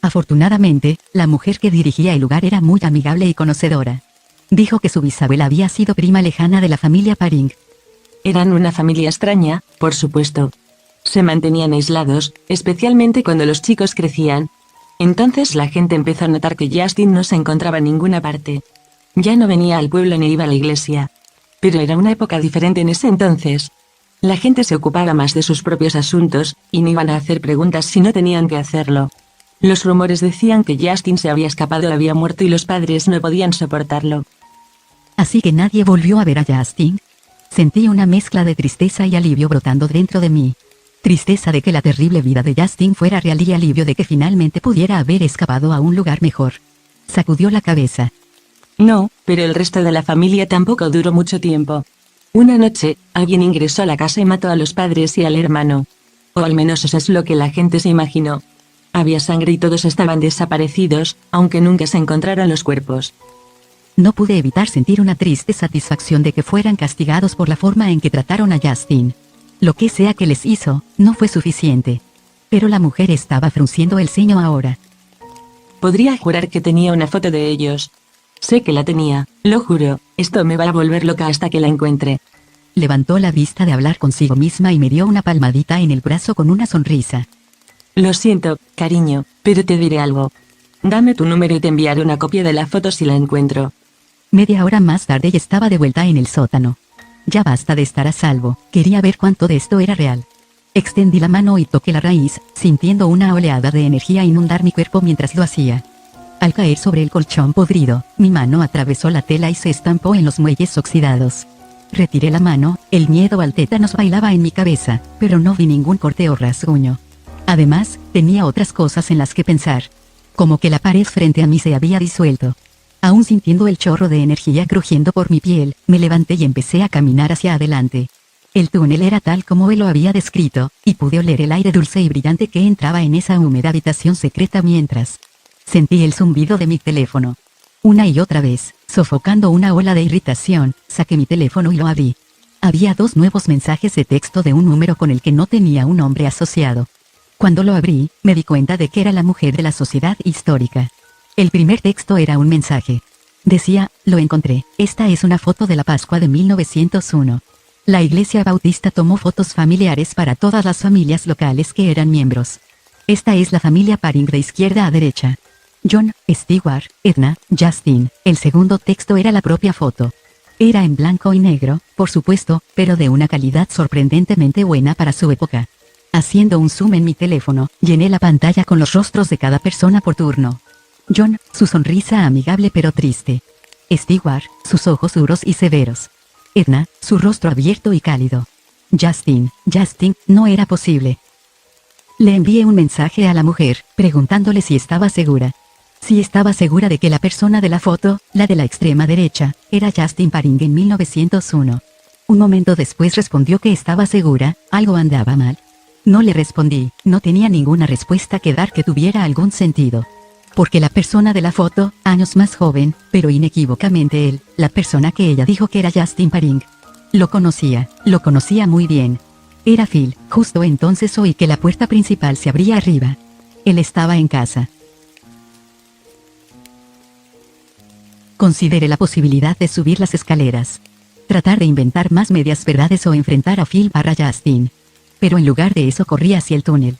Afortunadamente, la mujer que dirigía el lugar era muy amigable y conocedora. Dijo que su bisabuela había sido prima lejana de la familia Paring. Eran una familia extraña, por supuesto. Se mantenían aislados, especialmente cuando los chicos crecían. Entonces la gente empezó a notar que Justin no se encontraba en ninguna parte. Ya no venía al pueblo ni iba a la iglesia. Pero era una época diferente en ese entonces. La gente se ocupaba más de sus propios asuntos, y no iban a hacer preguntas si no tenían que hacerlo. Los rumores decían que Justin se había escapado o había muerto y los padres no podían soportarlo. Así que nadie volvió a ver a Justin. Sentí una mezcla de tristeza y alivio brotando dentro de mí. Tristeza de que la terrible vida de Justin fuera real y alivio de que finalmente pudiera haber escapado a un lugar mejor. Sacudió la cabeza. No, pero el resto de la familia tampoco duró mucho tiempo. Una noche, alguien ingresó a la casa y mató a los padres y al hermano. O al menos eso es lo que la gente se imaginó. Había sangre y todos estaban desaparecidos, aunque nunca se encontraron los cuerpos. No pude evitar sentir una triste satisfacción de que fueran castigados por la forma en que trataron a Justin. Lo que sea que les hizo, no fue suficiente. Pero la mujer estaba frunciendo el ceño ahora. Podría jurar que tenía una foto de ellos. Sé que la tenía, lo juro, esto me va a volver loca hasta que la encuentre. Levantó la vista de hablar consigo misma y me dio una palmadita en el brazo con una sonrisa. Lo siento, cariño, pero te diré algo. Dame tu número y te enviaré una copia de la foto si la encuentro. Media hora más tarde y estaba de vuelta en el sótano. Ya basta de estar a salvo, quería ver cuánto de esto era real. Extendí la mano y toqué la raíz, sintiendo una oleada de energía inundar mi cuerpo mientras lo hacía. Al caer sobre el colchón podrido, mi mano atravesó la tela y se estampó en los muelles oxidados. Retiré la mano, el miedo al tétanos bailaba en mi cabeza, pero no vi ningún corte o rasguño. Además, tenía otras cosas en las que pensar. Como que la pared frente a mí se había disuelto. Aún sintiendo el chorro de energía crujiendo por mi piel, me levanté y empecé a caminar hacia adelante. El túnel era tal como él lo había descrito, y pude oler el aire dulce y brillante que entraba en esa húmeda habitación secreta mientras sentí el zumbido de mi teléfono. Una y otra vez, sofocando una ola de irritación, saqué mi teléfono y lo abrí. Había 2 nuevos mensajes de texto de un número con el que no tenía un nombre asociado. Cuando lo abrí, me di cuenta de que era la mujer de la sociedad histórica. El primer texto era un mensaje. Decía, lo encontré, esta es una foto de la Pascua de 1901. La Iglesia Bautista tomó fotos familiares para todas las familias locales que eran miembros. Esta es la familia Paring de izquierda a derecha. John, Stewart, Edna, Justin. El segundo texto era la propia foto. Era en blanco y negro, por supuesto, pero de una calidad sorprendentemente buena para su época. Haciendo un zoom en mi teléfono, llené la pantalla con los rostros de cada persona por turno. John, su sonrisa amigable pero triste. Stewart, sus ojos duros y severos. Edna, su rostro abierto y cálido. Justin, no era posible. Le envié un mensaje a la mujer, preguntándole si estaba segura. Si estaba segura de que la persona de la foto, la de la extrema derecha, era Justin Paring en 1901. Un momento después respondió que estaba segura, algo andaba mal. No le respondí, no tenía ninguna respuesta que dar que tuviera algún sentido. Porque la persona de la foto, años más joven, pero inequívocamente él, la persona que ella dijo que era Justin Paring. Lo conocía muy bien. Era Phil. Justo entonces oí que la puerta principal se abría arriba. Él estaba en casa. Consideré la posibilidad de subir las escaleras. Tratar de inventar más medias verdades o enfrentar a Phil / Justin. Pero en lugar de eso corrí hacia el túnel.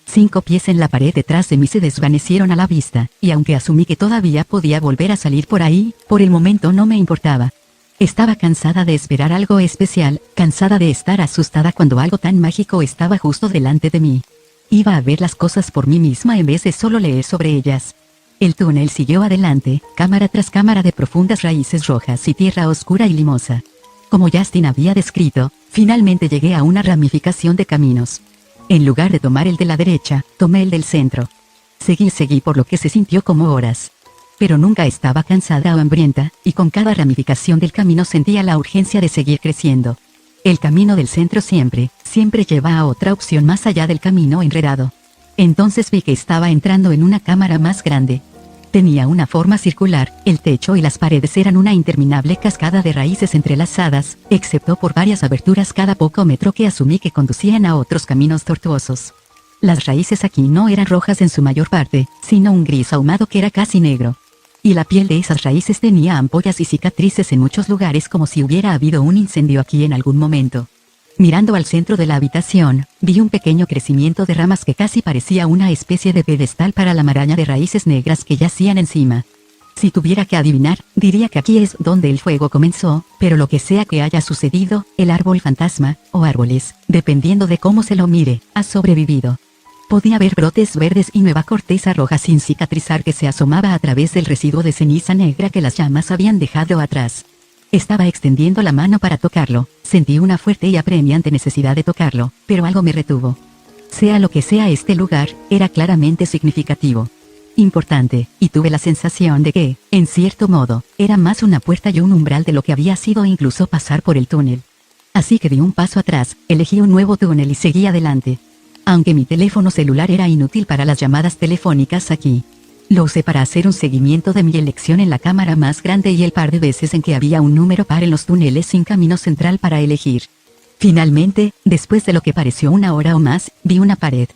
5 pies en la pared detrás de mí se desvanecieron a la vista, y aunque asumí que todavía podía volver a salir por ahí, por el momento no me importaba. Estaba cansada de esperar algo especial, cansada de estar asustada cuando algo tan mágico estaba justo delante de mí. Iba a ver las cosas por mí misma en vez de solo leer sobre ellas. El túnel siguió adelante, cámara tras cámara de profundas raíces rojas y tierra oscura y limosa. Como Justin había descrito, finalmente llegué a una ramificación de caminos. En lugar de tomar el de la derecha, tomé el del centro. Seguí por lo que se sintió como horas. Pero nunca estaba cansada o hambrienta, y con cada ramificación del camino sentía la urgencia de seguir creciendo. El camino del centro siempre lleva a otra opción más allá del camino enredado. Entonces vi que estaba entrando en una cámara más grande. Tenía una forma circular, el techo y las paredes eran una interminable cascada de raíces entrelazadas, excepto por varias aberturas cada poco metro que asumí que conducían a otros caminos tortuosos. Las raíces aquí no eran rojas en su mayor parte, sino un gris ahumado que era casi negro. Y la piel de esas raíces tenía ampollas y cicatrices en muchos lugares como si hubiera habido un incendio aquí en algún momento. Mirando al centro de la habitación, vi un pequeño crecimiento de ramas que casi parecía una especie de pedestal para la maraña de raíces negras que yacían encima. Si tuviera que adivinar, diría que aquí es donde el fuego comenzó, pero lo que sea que haya sucedido, el árbol fantasma, o árboles, dependiendo de cómo se lo mire, ha sobrevivido. Podía ver brotes verdes y nueva corteza roja sin cicatrizar que se asomaba a través del residuo de ceniza negra que las llamas habían dejado atrás. Estaba extendiendo la mano para tocarlo, sentí una fuerte y apremiante necesidad de tocarlo, pero algo me retuvo. Sea lo que sea este lugar, era claramente significativo. Importante, y tuve la sensación de que, en cierto modo, era más una puerta y un umbral de lo que había sido incluso pasar por el túnel. Así que di un paso atrás, elegí un nuevo túnel y seguí adelante. Aunque mi teléfono celular era inútil para las llamadas telefónicas aquí. Lo usé para hacer un seguimiento de mi elección en la cámara más grande y el par de veces en que había un número par en los túneles sin camino central para elegir. Finalmente, después de lo que pareció una hora o más, vi una pared.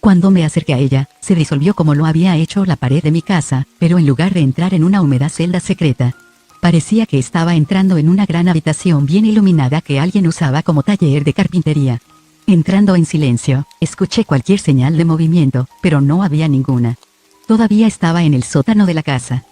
Cuando me acerqué a ella, se disolvió como lo había hecho la pared de mi casa, pero en lugar de entrar en una húmeda celda secreta, parecía que estaba entrando en una gran habitación bien iluminada que alguien usaba como taller de carpintería. Entrando en silencio, escuché cualquier señal de movimiento, pero no había ninguna. Todavía estaba en el sótano de la casa.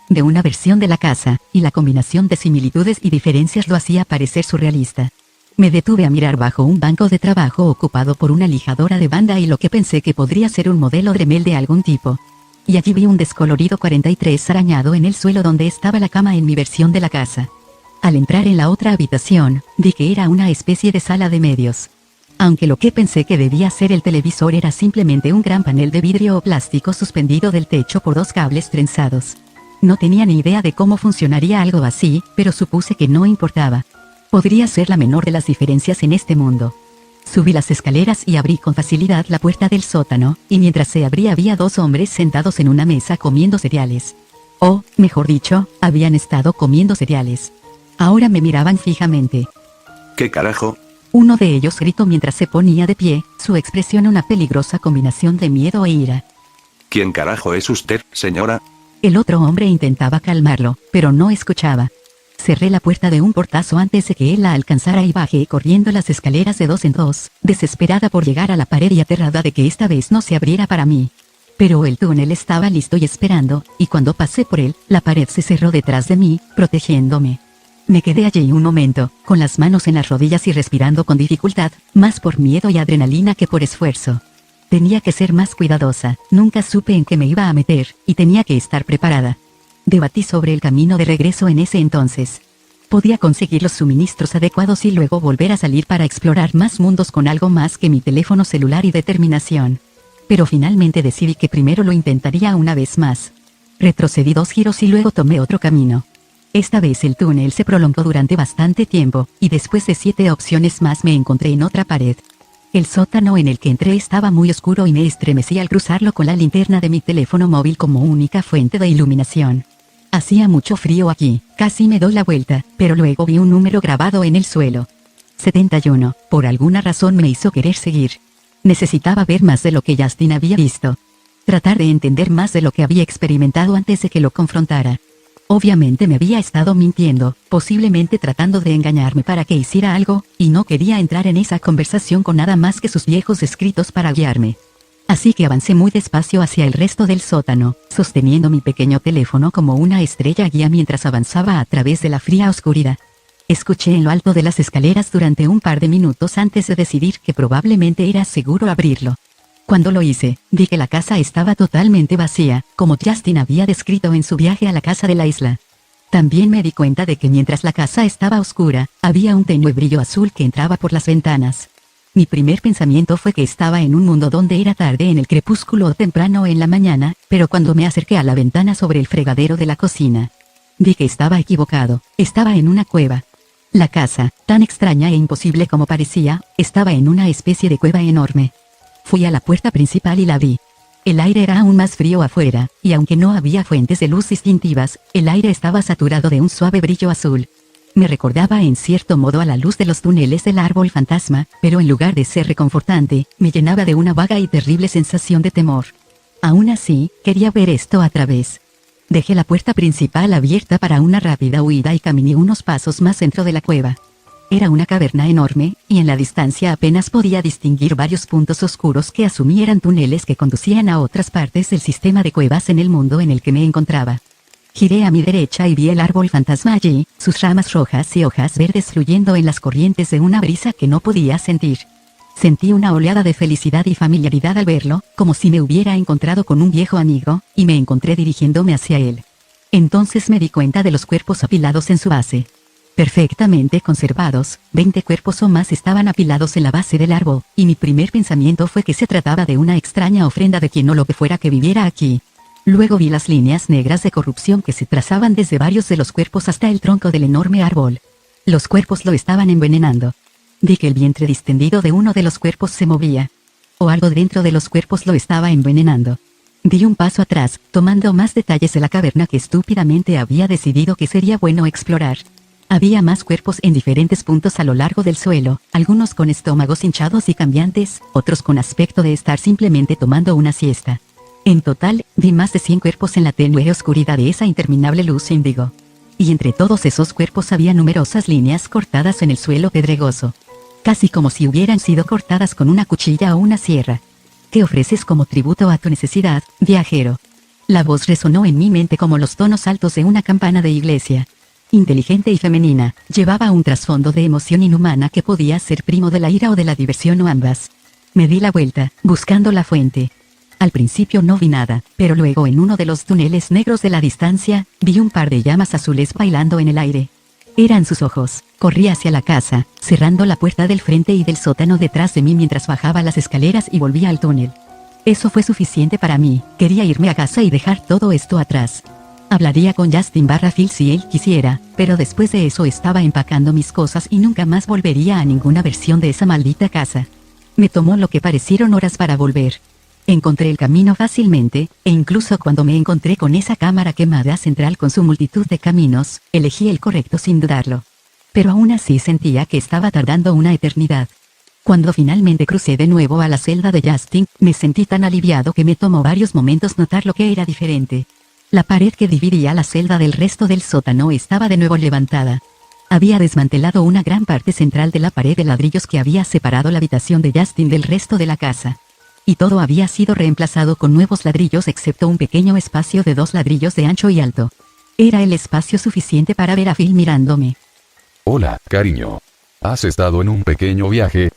De una versión de la casa, y la combinación de similitudes y diferencias lo hacía parecer surrealista. Me detuve a mirar bajo un banco de trabajo ocupado por una lijadora de banda y lo que pensé que podría ser un modelo Dremel de algún tipo. Y allí vi un descolorido 43 arañado en el suelo donde estaba la cama en mi versión de la casa. Al entrar en la otra habitación, vi que era una especie de sala de medios. Aunque lo que pensé que debía ser el televisor era simplemente un gran panel de vidrio o plástico suspendido del techo por 2 cables trenzados. No tenía ni idea de cómo funcionaría algo así, pero supuse que no importaba. Podría ser la menor de las diferencias en este mundo. Subí las escaleras y abrí con facilidad la puerta del sótano, y mientras se abría había 2 hombres sentados en una mesa comiendo cereales. O, mejor dicho, habían estado comiendo cereales. Ahora me miraban fijamente. ¿Qué carajo? Uno de ellos gritó mientras se ponía de pie, su expresión una peligrosa combinación de miedo e ira. ¿Quién carajo es usted, señora? El otro hombre intentaba calmarlo, pero no escuchaba. Cerré la puerta de un portazo antes de que él la alcanzara y bajé corriendo las escaleras de 2 en 2, desesperada por llegar a la pared y aterrada de que esta vez no se abriera para mí. Pero el túnel estaba listo y esperando, y cuando pasé por él, la pared se cerró detrás de mí, protegiéndome. Me quedé allí un momento, con las manos en las rodillas y respirando con dificultad, más por miedo y adrenalina que por esfuerzo. Tenía que ser más cuidadosa, nunca supe en qué me iba a meter, y tenía que estar preparada. Debatí sobre el camino de regreso en ese entonces. Podía conseguir los suministros adecuados y luego volver a salir para explorar más mundos con algo más que mi teléfono celular y determinación. Pero finalmente decidí que primero lo intentaría una vez más. Retrocedí 2 giros y luego tomé otro camino. Esta vez el túnel se prolongó durante bastante tiempo, y después de 7 opciones más me encontré en otra pared. El sótano en el que entré estaba muy oscuro y me estremecí al cruzarlo con la linterna de mi teléfono móvil como única fuente de iluminación. Hacía mucho frío aquí, casi me doy la vuelta, pero luego vi un número grabado en el suelo. 71, por alguna razón me hizo querer seguir. Necesitaba ver más de lo que Justin había visto. Tratar de entender más de lo que había experimentado antes de que lo confrontara. Obviamente me había estado mintiendo, posiblemente tratando de engañarme para que hiciera algo, y no quería entrar en esa conversación con nada más que sus viejos escritos para guiarme. Así que avancé muy despacio hacia el resto del sótano, sosteniendo mi pequeño teléfono como una estrella guía mientras avanzaba a través de la fría oscuridad. Escuché en lo alto de las escaleras durante un par de minutos antes de decidir que probablemente era seguro abrirlo. Cuando lo hice, vi que la casa estaba totalmente vacía, como Justin había descrito en su viaje a la casa de la isla. También me di cuenta de que mientras la casa estaba oscura, había un tenue brillo azul que entraba por las ventanas. Mi primer pensamiento fue que estaba en un mundo donde era tarde en el crepúsculo o temprano en la mañana, pero cuando me acerqué a la ventana sobre el fregadero de la cocina, vi que estaba equivocado, estaba en una cueva. La casa, tan extraña e imposible como parecía, estaba en una especie de cueva enorme. Fui a la puerta principal y la vi. El aire era aún más frío afuera, y aunque no había fuentes de luz distintivas, el aire estaba saturado de un suave brillo azul. Me recordaba en cierto modo a la luz de los túneles del árbol fantasma, pero en lugar de ser reconfortante, me llenaba de una vaga y terrible sensación de temor. Aún así, quería ver esto a través. Dejé la puerta principal abierta para una rápida huida y caminé unos pasos más dentro de la cueva. Era una caverna enorme, y en la distancia apenas podía distinguir varios puntos oscuros que asumí eran túneles que conducían a otras partes del sistema de cuevas en el mundo en el que me encontraba. Giré a mi derecha y vi el árbol fantasma allí, sus ramas rojas y hojas verdes fluyendo en las corrientes de una brisa que no podía sentir. Sentí una oleada de felicidad y familiaridad al verlo, como si me hubiera encontrado con un viejo amigo, y me encontré dirigiéndome hacia él. Entonces me di cuenta de los cuerpos apilados en su base. Perfectamente conservados, 20 cuerpos o más estaban apilados en la base del árbol, y mi primer pensamiento fue que se trataba de una extraña ofrenda de quien o lo que fuera que viviera aquí. Luego vi las líneas negras de corrupción que se trazaban desde varios de los cuerpos hasta el tronco del enorme árbol. Los cuerpos lo estaban envenenando. Vi que el vientre distendido de uno de los cuerpos se movía. O algo dentro de los cuerpos lo estaba envenenando. Di un paso atrás, tomando más detalles de la caverna que estúpidamente había decidido que sería bueno explorar. Había más cuerpos en diferentes puntos a lo largo del suelo, algunos con estómagos hinchados y cambiantes, otros con aspecto de estar simplemente tomando una siesta. En total, vi más de 100 cuerpos en la tenue oscuridad de esa interminable luz índigo. Y entre todos esos cuerpos había numerosas líneas cortadas en el suelo pedregoso. Casi como si hubieran sido cortadas con una cuchilla o una sierra. ¿Qué ofreces como tributo a tu necesidad, viajero? La voz resonó en mi mente como los tonos altos de una campana de iglesia. Inteligente y femenina, llevaba un trasfondo de emoción inhumana que podía ser primo de la ira o de la diversión o ambas. Me di la vuelta, buscando la fuente. Al principio no vi nada, pero luego en uno de los túneles negros de la distancia, vi un par de llamas azules bailando en el aire. Eran sus ojos. Corrí hacia la casa, cerrando la puerta del frente y del sótano detrás de mí mientras bajaba las escaleras y volvía al túnel. Eso fue suficiente para mí, quería irme a casa y dejar todo esto atrás. Hablaría con Justin Phil si él quisiera, pero después de eso estaba empacando mis cosas y nunca más volvería a ninguna versión de esa maldita casa. Me tomó lo que parecieron horas para volver. Encontré el camino fácilmente, e incluso cuando me encontré con esa cámara quemada central con su multitud de caminos, elegí el correcto sin dudarlo. Pero aún así sentía que estaba tardando una eternidad. Cuando finalmente crucé de nuevo a la celda de Justin, me sentí tan aliviado que me tomó varios momentos notar lo que era diferente. La pared que dividía la celda del resto del sótano estaba de nuevo levantada. Había desmantelado una gran parte central de la pared de ladrillos que había separado la habitación de Justin del resto de la casa. Y todo había sido reemplazado con nuevos ladrillos excepto un pequeño espacio de 2 ladrillos de ancho y alto. Era el espacio suficiente para ver a Phil mirándome. Hola, cariño. ¿Has estado en un pequeño viaje?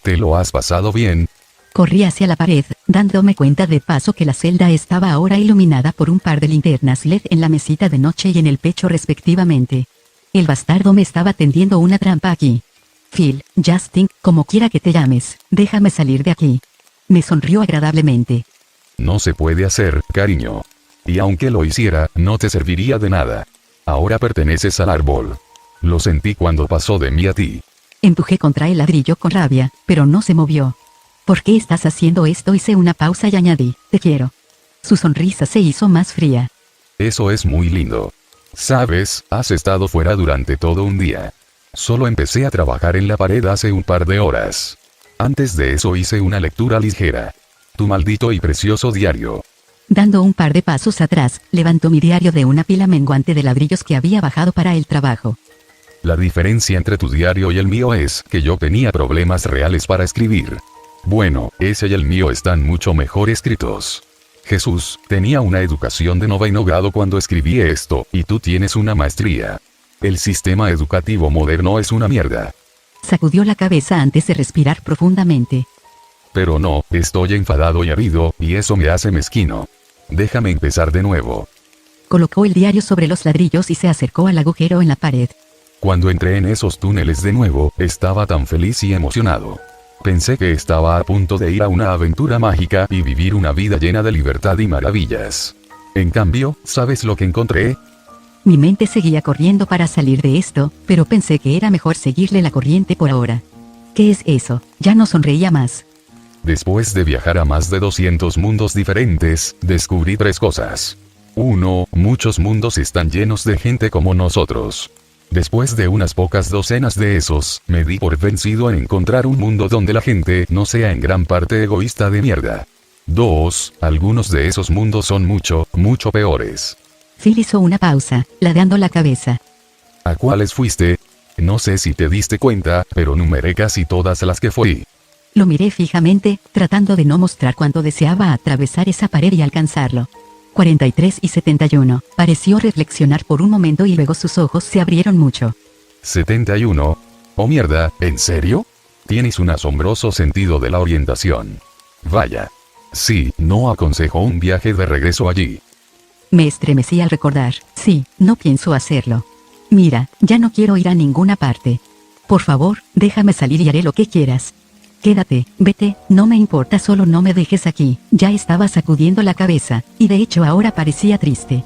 ¿Te lo has pasado bien? Corrí hacia la pared, dándome cuenta de paso que la celda estaba ahora iluminada por un par de linternas LED en la mesita de noche y en el pecho respectivamente. El bastardo me estaba tendiendo una trampa aquí. Phil, Justin, como quiera que te llames, déjame salir de aquí. Me sonrió agradablemente. No se puede hacer, cariño. Y aunque lo hiciera, no te serviría de nada. Ahora perteneces al árbol. Lo sentí cuando pasó de mí a ti. Empujé contra el ladrillo con rabia, pero no se movió. ¿Por qué estás haciendo esto? Hice una pausa y añadí, te quiero. Su sonrisa se hizo más fría. Eso es muy lindo. Sabes, has estado fuera durante todo un día. Solo empecé a trabajar en la pared hace un par de horas. Antes de eso hice una lectura ligera. Tu maldito y precioso diario. Dando un par de pasos atrás, levantó mi diario de una pila menguante de ladrillos que había bajado para el trabajo. La diferencia entre tu diario y el mío es que yo tenía problemas reales para escribir. Bueno, ese y el mío están mucho mejor escritos. Jesús, tenía una educación de 9º grado cuando escribí esto, y tú tienes una maestría. El sistema educativo moderno es una mierda. Sacudió la cabeza antes de respirar profundamente. Pero no, estoy enfadado y herido, y eso me hace mezquino. Déjame empezar de nuevo. Colocó el diario sobre los ladrillos y se acercó al agujero en la pared. Cuando entré en esos túneles de nuevo, estaba tan feliz y emocionado. Pensé que estaba a punto de ir a una aventura mágica y vivir una vida llena de libertad y maravillas. En cambio, ¿sabes lo que encontré? Mi mente seguía corriendo para salir de esto, pero pensé que era mejor seguirle la corriente por ahora. ¿Qué es eso? Ya no sonreía más. Después de viajar a más de 200 mundos diferentes, descubrí 3 cosas. 1. Muchos mundos están llenos de gente como nosotros. Después de unas pocas docenas de esos, me di por vencido en encontrar un mundo donde la gente no sea en gran parte egoísta de mierda. 2. Algunos de esos mundos son mucho, mucho peores. Phil hizo una pausa, ladeando la cabeza. ¿A cuáles fuiste? No sé si te diste cuenta, pero numeré casi todas las que fui. Lo miré fijamente, tratando de no mostrar cuánto deseaba atravesar esa pared y alcanzarlo. 43 y 71. Pareció reflexionar por un momento y luego sus ojos se abrieron mucho. 71. Oh mierda, ¿en serio? Tienes un asombroso sentido de la orientación. Vaya. Sí, no aconsejo un viaje de regreso allí. Me estremecí al recordar. Sí, no pienso hacerlo. Mira, ya no quiero ir a ninguna parte. Por favor, déjame salir y haré lo que quieras. Quédate, vete, no me importa, solo no me dejes aquí. Ya estaba sacudiendo la cabeza, y de hecho ahora parecía triste.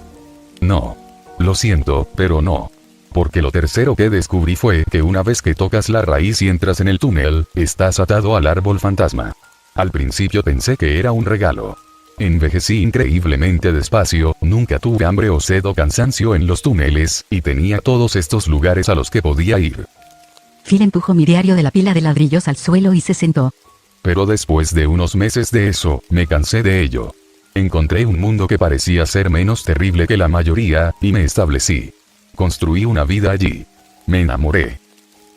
No. Lo siento, pero no. Porque lo tercero que descubrí fue que una vez que tocas la raíz y entras en el túnel, estás atado al árbol fantasma. Al principio pensé que era un regalo. Envejecí increíblemente despacio, nunca tuve hambre o sed o cansancio en los túneles, y tenía todos estos lugares a los que podía ir. Phil empujó mi diario de la pila de ladrillos al suelo y se sentó. Pero después de unos meses de eso, me cansé de ello. Encontré un mundo que parecía ser menos terrible que la mayoría, y me establecí. Construí una vida allí. Me enamoré.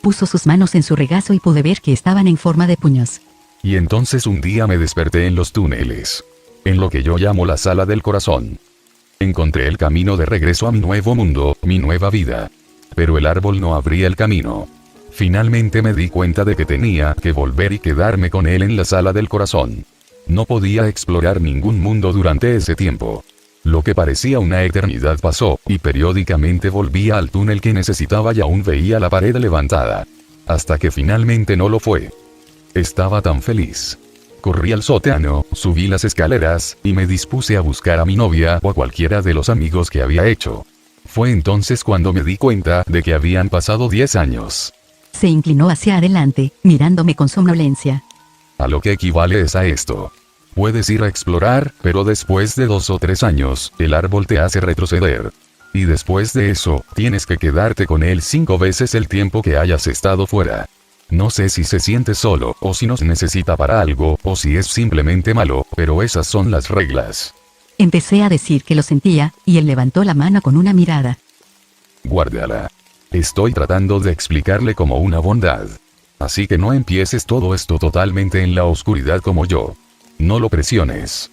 Puso sus manos en su regazo y pude ver que estaban en forma de puños. Y entonces un día me desperté en los túneles. En lo que yo llamo la sala del corazón. Encontré el camino de regreso a mi nuevo mundo, mi nueva vida. Pero el árbol no abría el camino. Finalmente me di cuenta de que tenía que volver y quedarme con él en la sala del corazón. No podía explorar ningún mundo durante ese tiempo. Lo que parecía una eternidad pasó, y periódicamente volvía al túnel que necesitaba y aún veía la pared levantada. Hasta que finalmente no lo fue. Estaba tan feliz. Corrí al sótano, subí las escaleras, y me dispuse a buscar a mi novia o a cualquiera de los amigos que había hecho. Fue entonces cuando me di cuenta de que habían pasado 10 años. Se inclinó hacia adelante, mirándome con somnolencia. A lo que equivale es a esto. Puedes ir a explorar, pero después de 2 o 3 años, el árbol te hace retroceder. Y después de eso, tienes que quedarte con él 5 veces el tiempo que hayas estado fuera. No sé si se siente solo, o si nos necesita para algo, o si es simplemente malo, pero esas son las reglas. Empecé a decir que lo sentía, y él levantó la mano con una mirada. Guárdala. Estoy tratando de explicarle como una bondad. Así que no empieces todo esto totalmente en la oscuridad como yo. No lo presiones.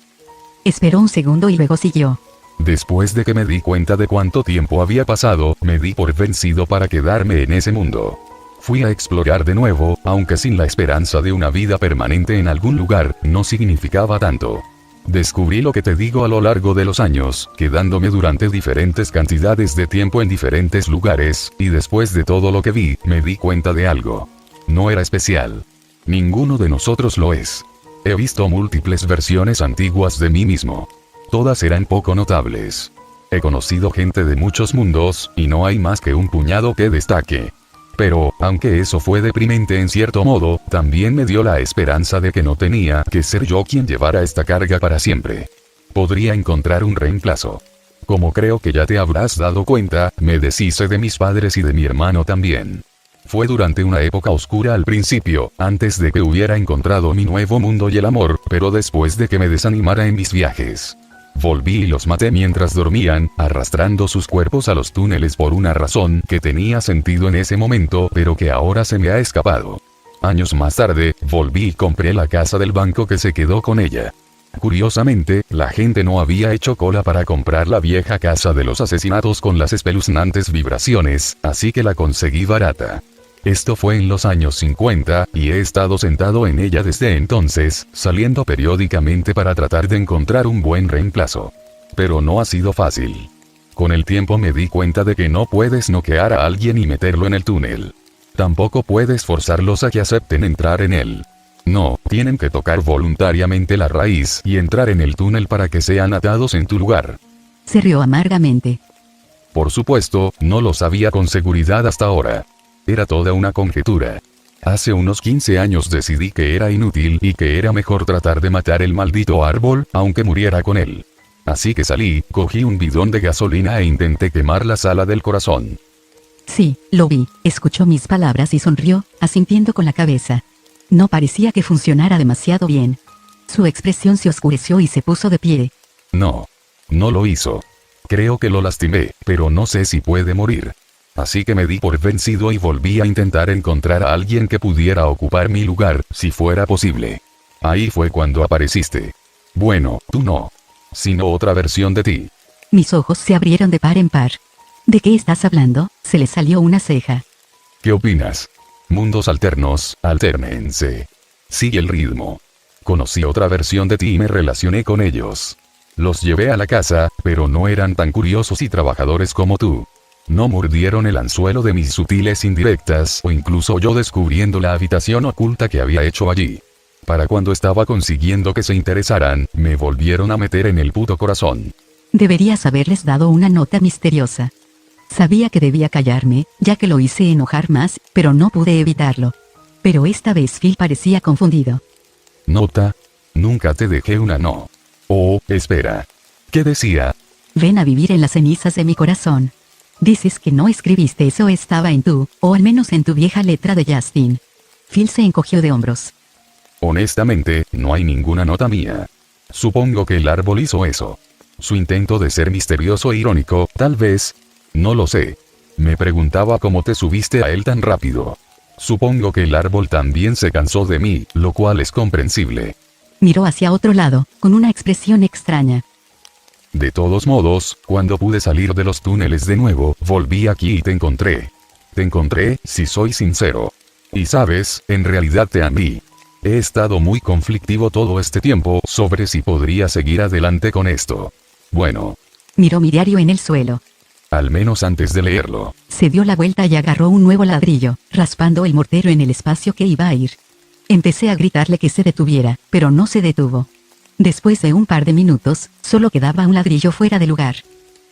Esperó un segundo y luego siguió. Después de que me di cuenta de cuánto tiempo había pasado, me di por vencido para quedarme en ese mundo. Fui a explorar de nuevo, aunque sin la esperanza de una vida permanente en algún lugar, no significaba tanto. Descubrí lo que te digo a lo largo de los años, quedándome durante diferentes cantidades de tiempo en diferentes lugares, y después de todo lo que vi, me di cuenta de algo. No era especial. Ninguno de nosotros lo es. He visto múltiples versiones antiguas de mí mismo. Todas eran poco notables. He conocido gente de muchos mundos, y no hay más que un puñado que destaque. Pero, aunque eso fue deprimente en cierto modo, también me dio la esperanza de que no tenía que ser yo quien llevara esta carga para siempre. Podría encontrar un reemplazo. Como creo que ya te habrás dado cuenta, me deshice de mis padres y de mi hermano también. Fue durante una época oscura al principio, antes de que hubiera encontrado mi nuevo mundo y el amor, pero después de que me desanimara en mis viajes. Volví y los maté mientras dormían, arrastrando sus cuerpos a los túneles por una razón que tenía sentido en ese momento, pero que ahora se me ha escapado. Años más tarde, volví y compré la casa del banco que se quedó con ella. Curiosamente, la gente no había hecho cola para comprar la vieja casa de los asesinatos con las espeluznantes vibraciones, así que la conseguí barata. Esto fue en los años 50, y he estado sentado en ella desde entonces, saliendo periódicamente para tratar de encontrar un buen reemplazo. Pero no ha sido fácil. Con el tiempo me di cuenta de que no puedes noquear a alguien y meterlo en el túnel. Tampoco puedes forzarlos a que acepten entrar en él. No, tienen que tocar voluntariamente la raíz y entrar en el túnel para que sean atados en tu lugar. Se rió amargamente. Por supuesto, no lo sabía con seguridad hasta ahora. Era toda una conjetura. Hace unos 15 años decidí que era inútil y que era mejor tratar de matar el maldito árbol, aunque muriera con él. Así que salí, cogí un bidón de gasolina e intenté quemar la sala del corazón. Sí, lo vi, escuchó mis palabras y sonrió, asintiendo con la cabeza. No parecía que funcionara demasiado bien. Su expresión se oscureció y se puso de pie. No lo hizo. Creo que lo lastimé, pero no sé si puede morir. Así que me di por vencido y volví a intentar encontrar a alguien que pudiera ocupar mi lugar, si fuera posible. Ahí fue cuando apareciste. Bueno, tú no. Sino otra versión de ti. Mis ojos se abrieron de par en par. ¿De qué estás hablando? Se le salió una ceja. ¿Qué opinas? Mundos alternos, alternense. Sigue el ritmo. Conocí otra versión de ti y me relacioné con ellos. Los llevé a la casa, pero no eran tan curiosos y trabajadores como tú. No mordieron el anzuelo de mis sutiles indirectas o incluso yo descubriendo la habitación oculta que había hecho allí. Para cuando estaba consiguiendo que se interesaran, me volvieron a meter en el puto corazón. Deberías haberles dado una nota misteriosa. Sabía que debía callarme, ya que lo hice enojar más, pero no pude evitarlo. Pero esta vez Phil parecía confundido. ¿Nota? Nunca te dejé una no. Oh, espera. ¿Qué decía? Ven a vivir en las cenizas de mi corazón. Dices que no escribiste eso, estaba en tu, o al menos en tu vieja letra de Justin. Phil se encogió de hombros. Honestamente, no hay ninguna nota mía. Supongo que el árbol hizo eso. Su intento de ser misterioso e irónico, tal vez. No lo sé. Me preguntaba cómo te subiste a él tan rápido. Supongo que el árbol también se cansó de mí, lo cual es comprensible. Miró hacia otro lado, con una expresión extraña. De todos modos, cuando pude salir de los túneles de nuevo, volví aquí y te encontré. Te encontré, si soy sincero. Y sabes, en realidad te amé. He estado muy conflictivo todo este tiempo sobre si podría seguir adelante con esto. Bueno, Miró mi diario en el suelo. al menos antes de leerlo. Se dio la vuelta y agarró un nuevo ladrillo, raspando el mortero en el espacio que iba a ir. Empecé a gritarle que se detuviera, pero no se detuvo. Después de un par de minutos, solo quedaba un ladrillo fuera de lugar.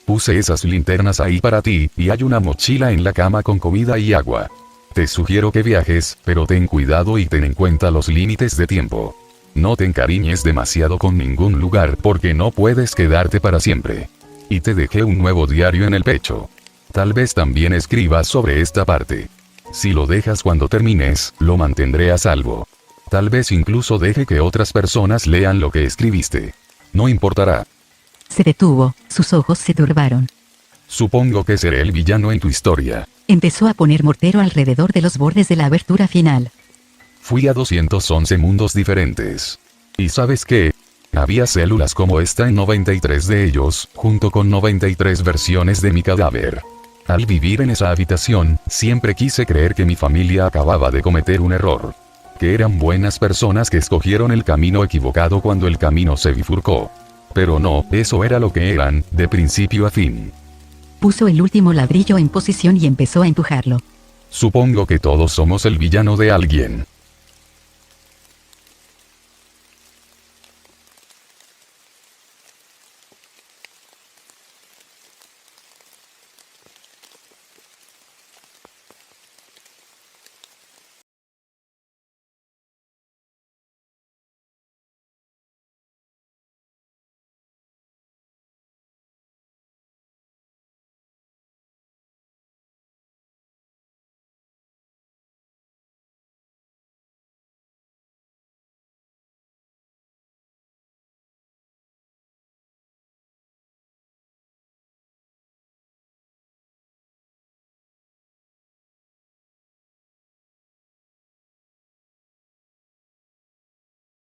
Puse esas linternas ahí para ti, y hay una mochila en la cama con comida y agua. Te sugiero que viajes, pero ten cuidado y ten en cuenta los límites de tiempo. No te encariñes demasiado con ningún lugar porque no puedes quedarte para siempre. Y te dejé un nuevo diario en el pecho. Tal vez también escribas sobre esta parte. Si lo dejas cuando termines, lo mantendré a salvo. Tal vez incluso deje que otras personas lean lo que escribiste. No importará. Se detuvo, sus ojos se turbaron. Supongo que seré el villano en tu historia. Empezó a poner mortero alrededor de los bordes de la abertura final. Fui a 211 mundos diferentes. ¿Y sabes qué? Había células como esta en 93 de ellos, junto con 93 versiones de mi cadáver. Al vivir en esa habitación, siempre quise creer que mi familia acababa de cometer un error. Que eran buenas personas que escogieron el camino equivocado cuando el camino se bifurcó. Pero no, eso era lo que eran, de principio a fin. Puso el último ladrillo en posición y empezó a empujarlo. Supongo que todos somos el villano de alguien.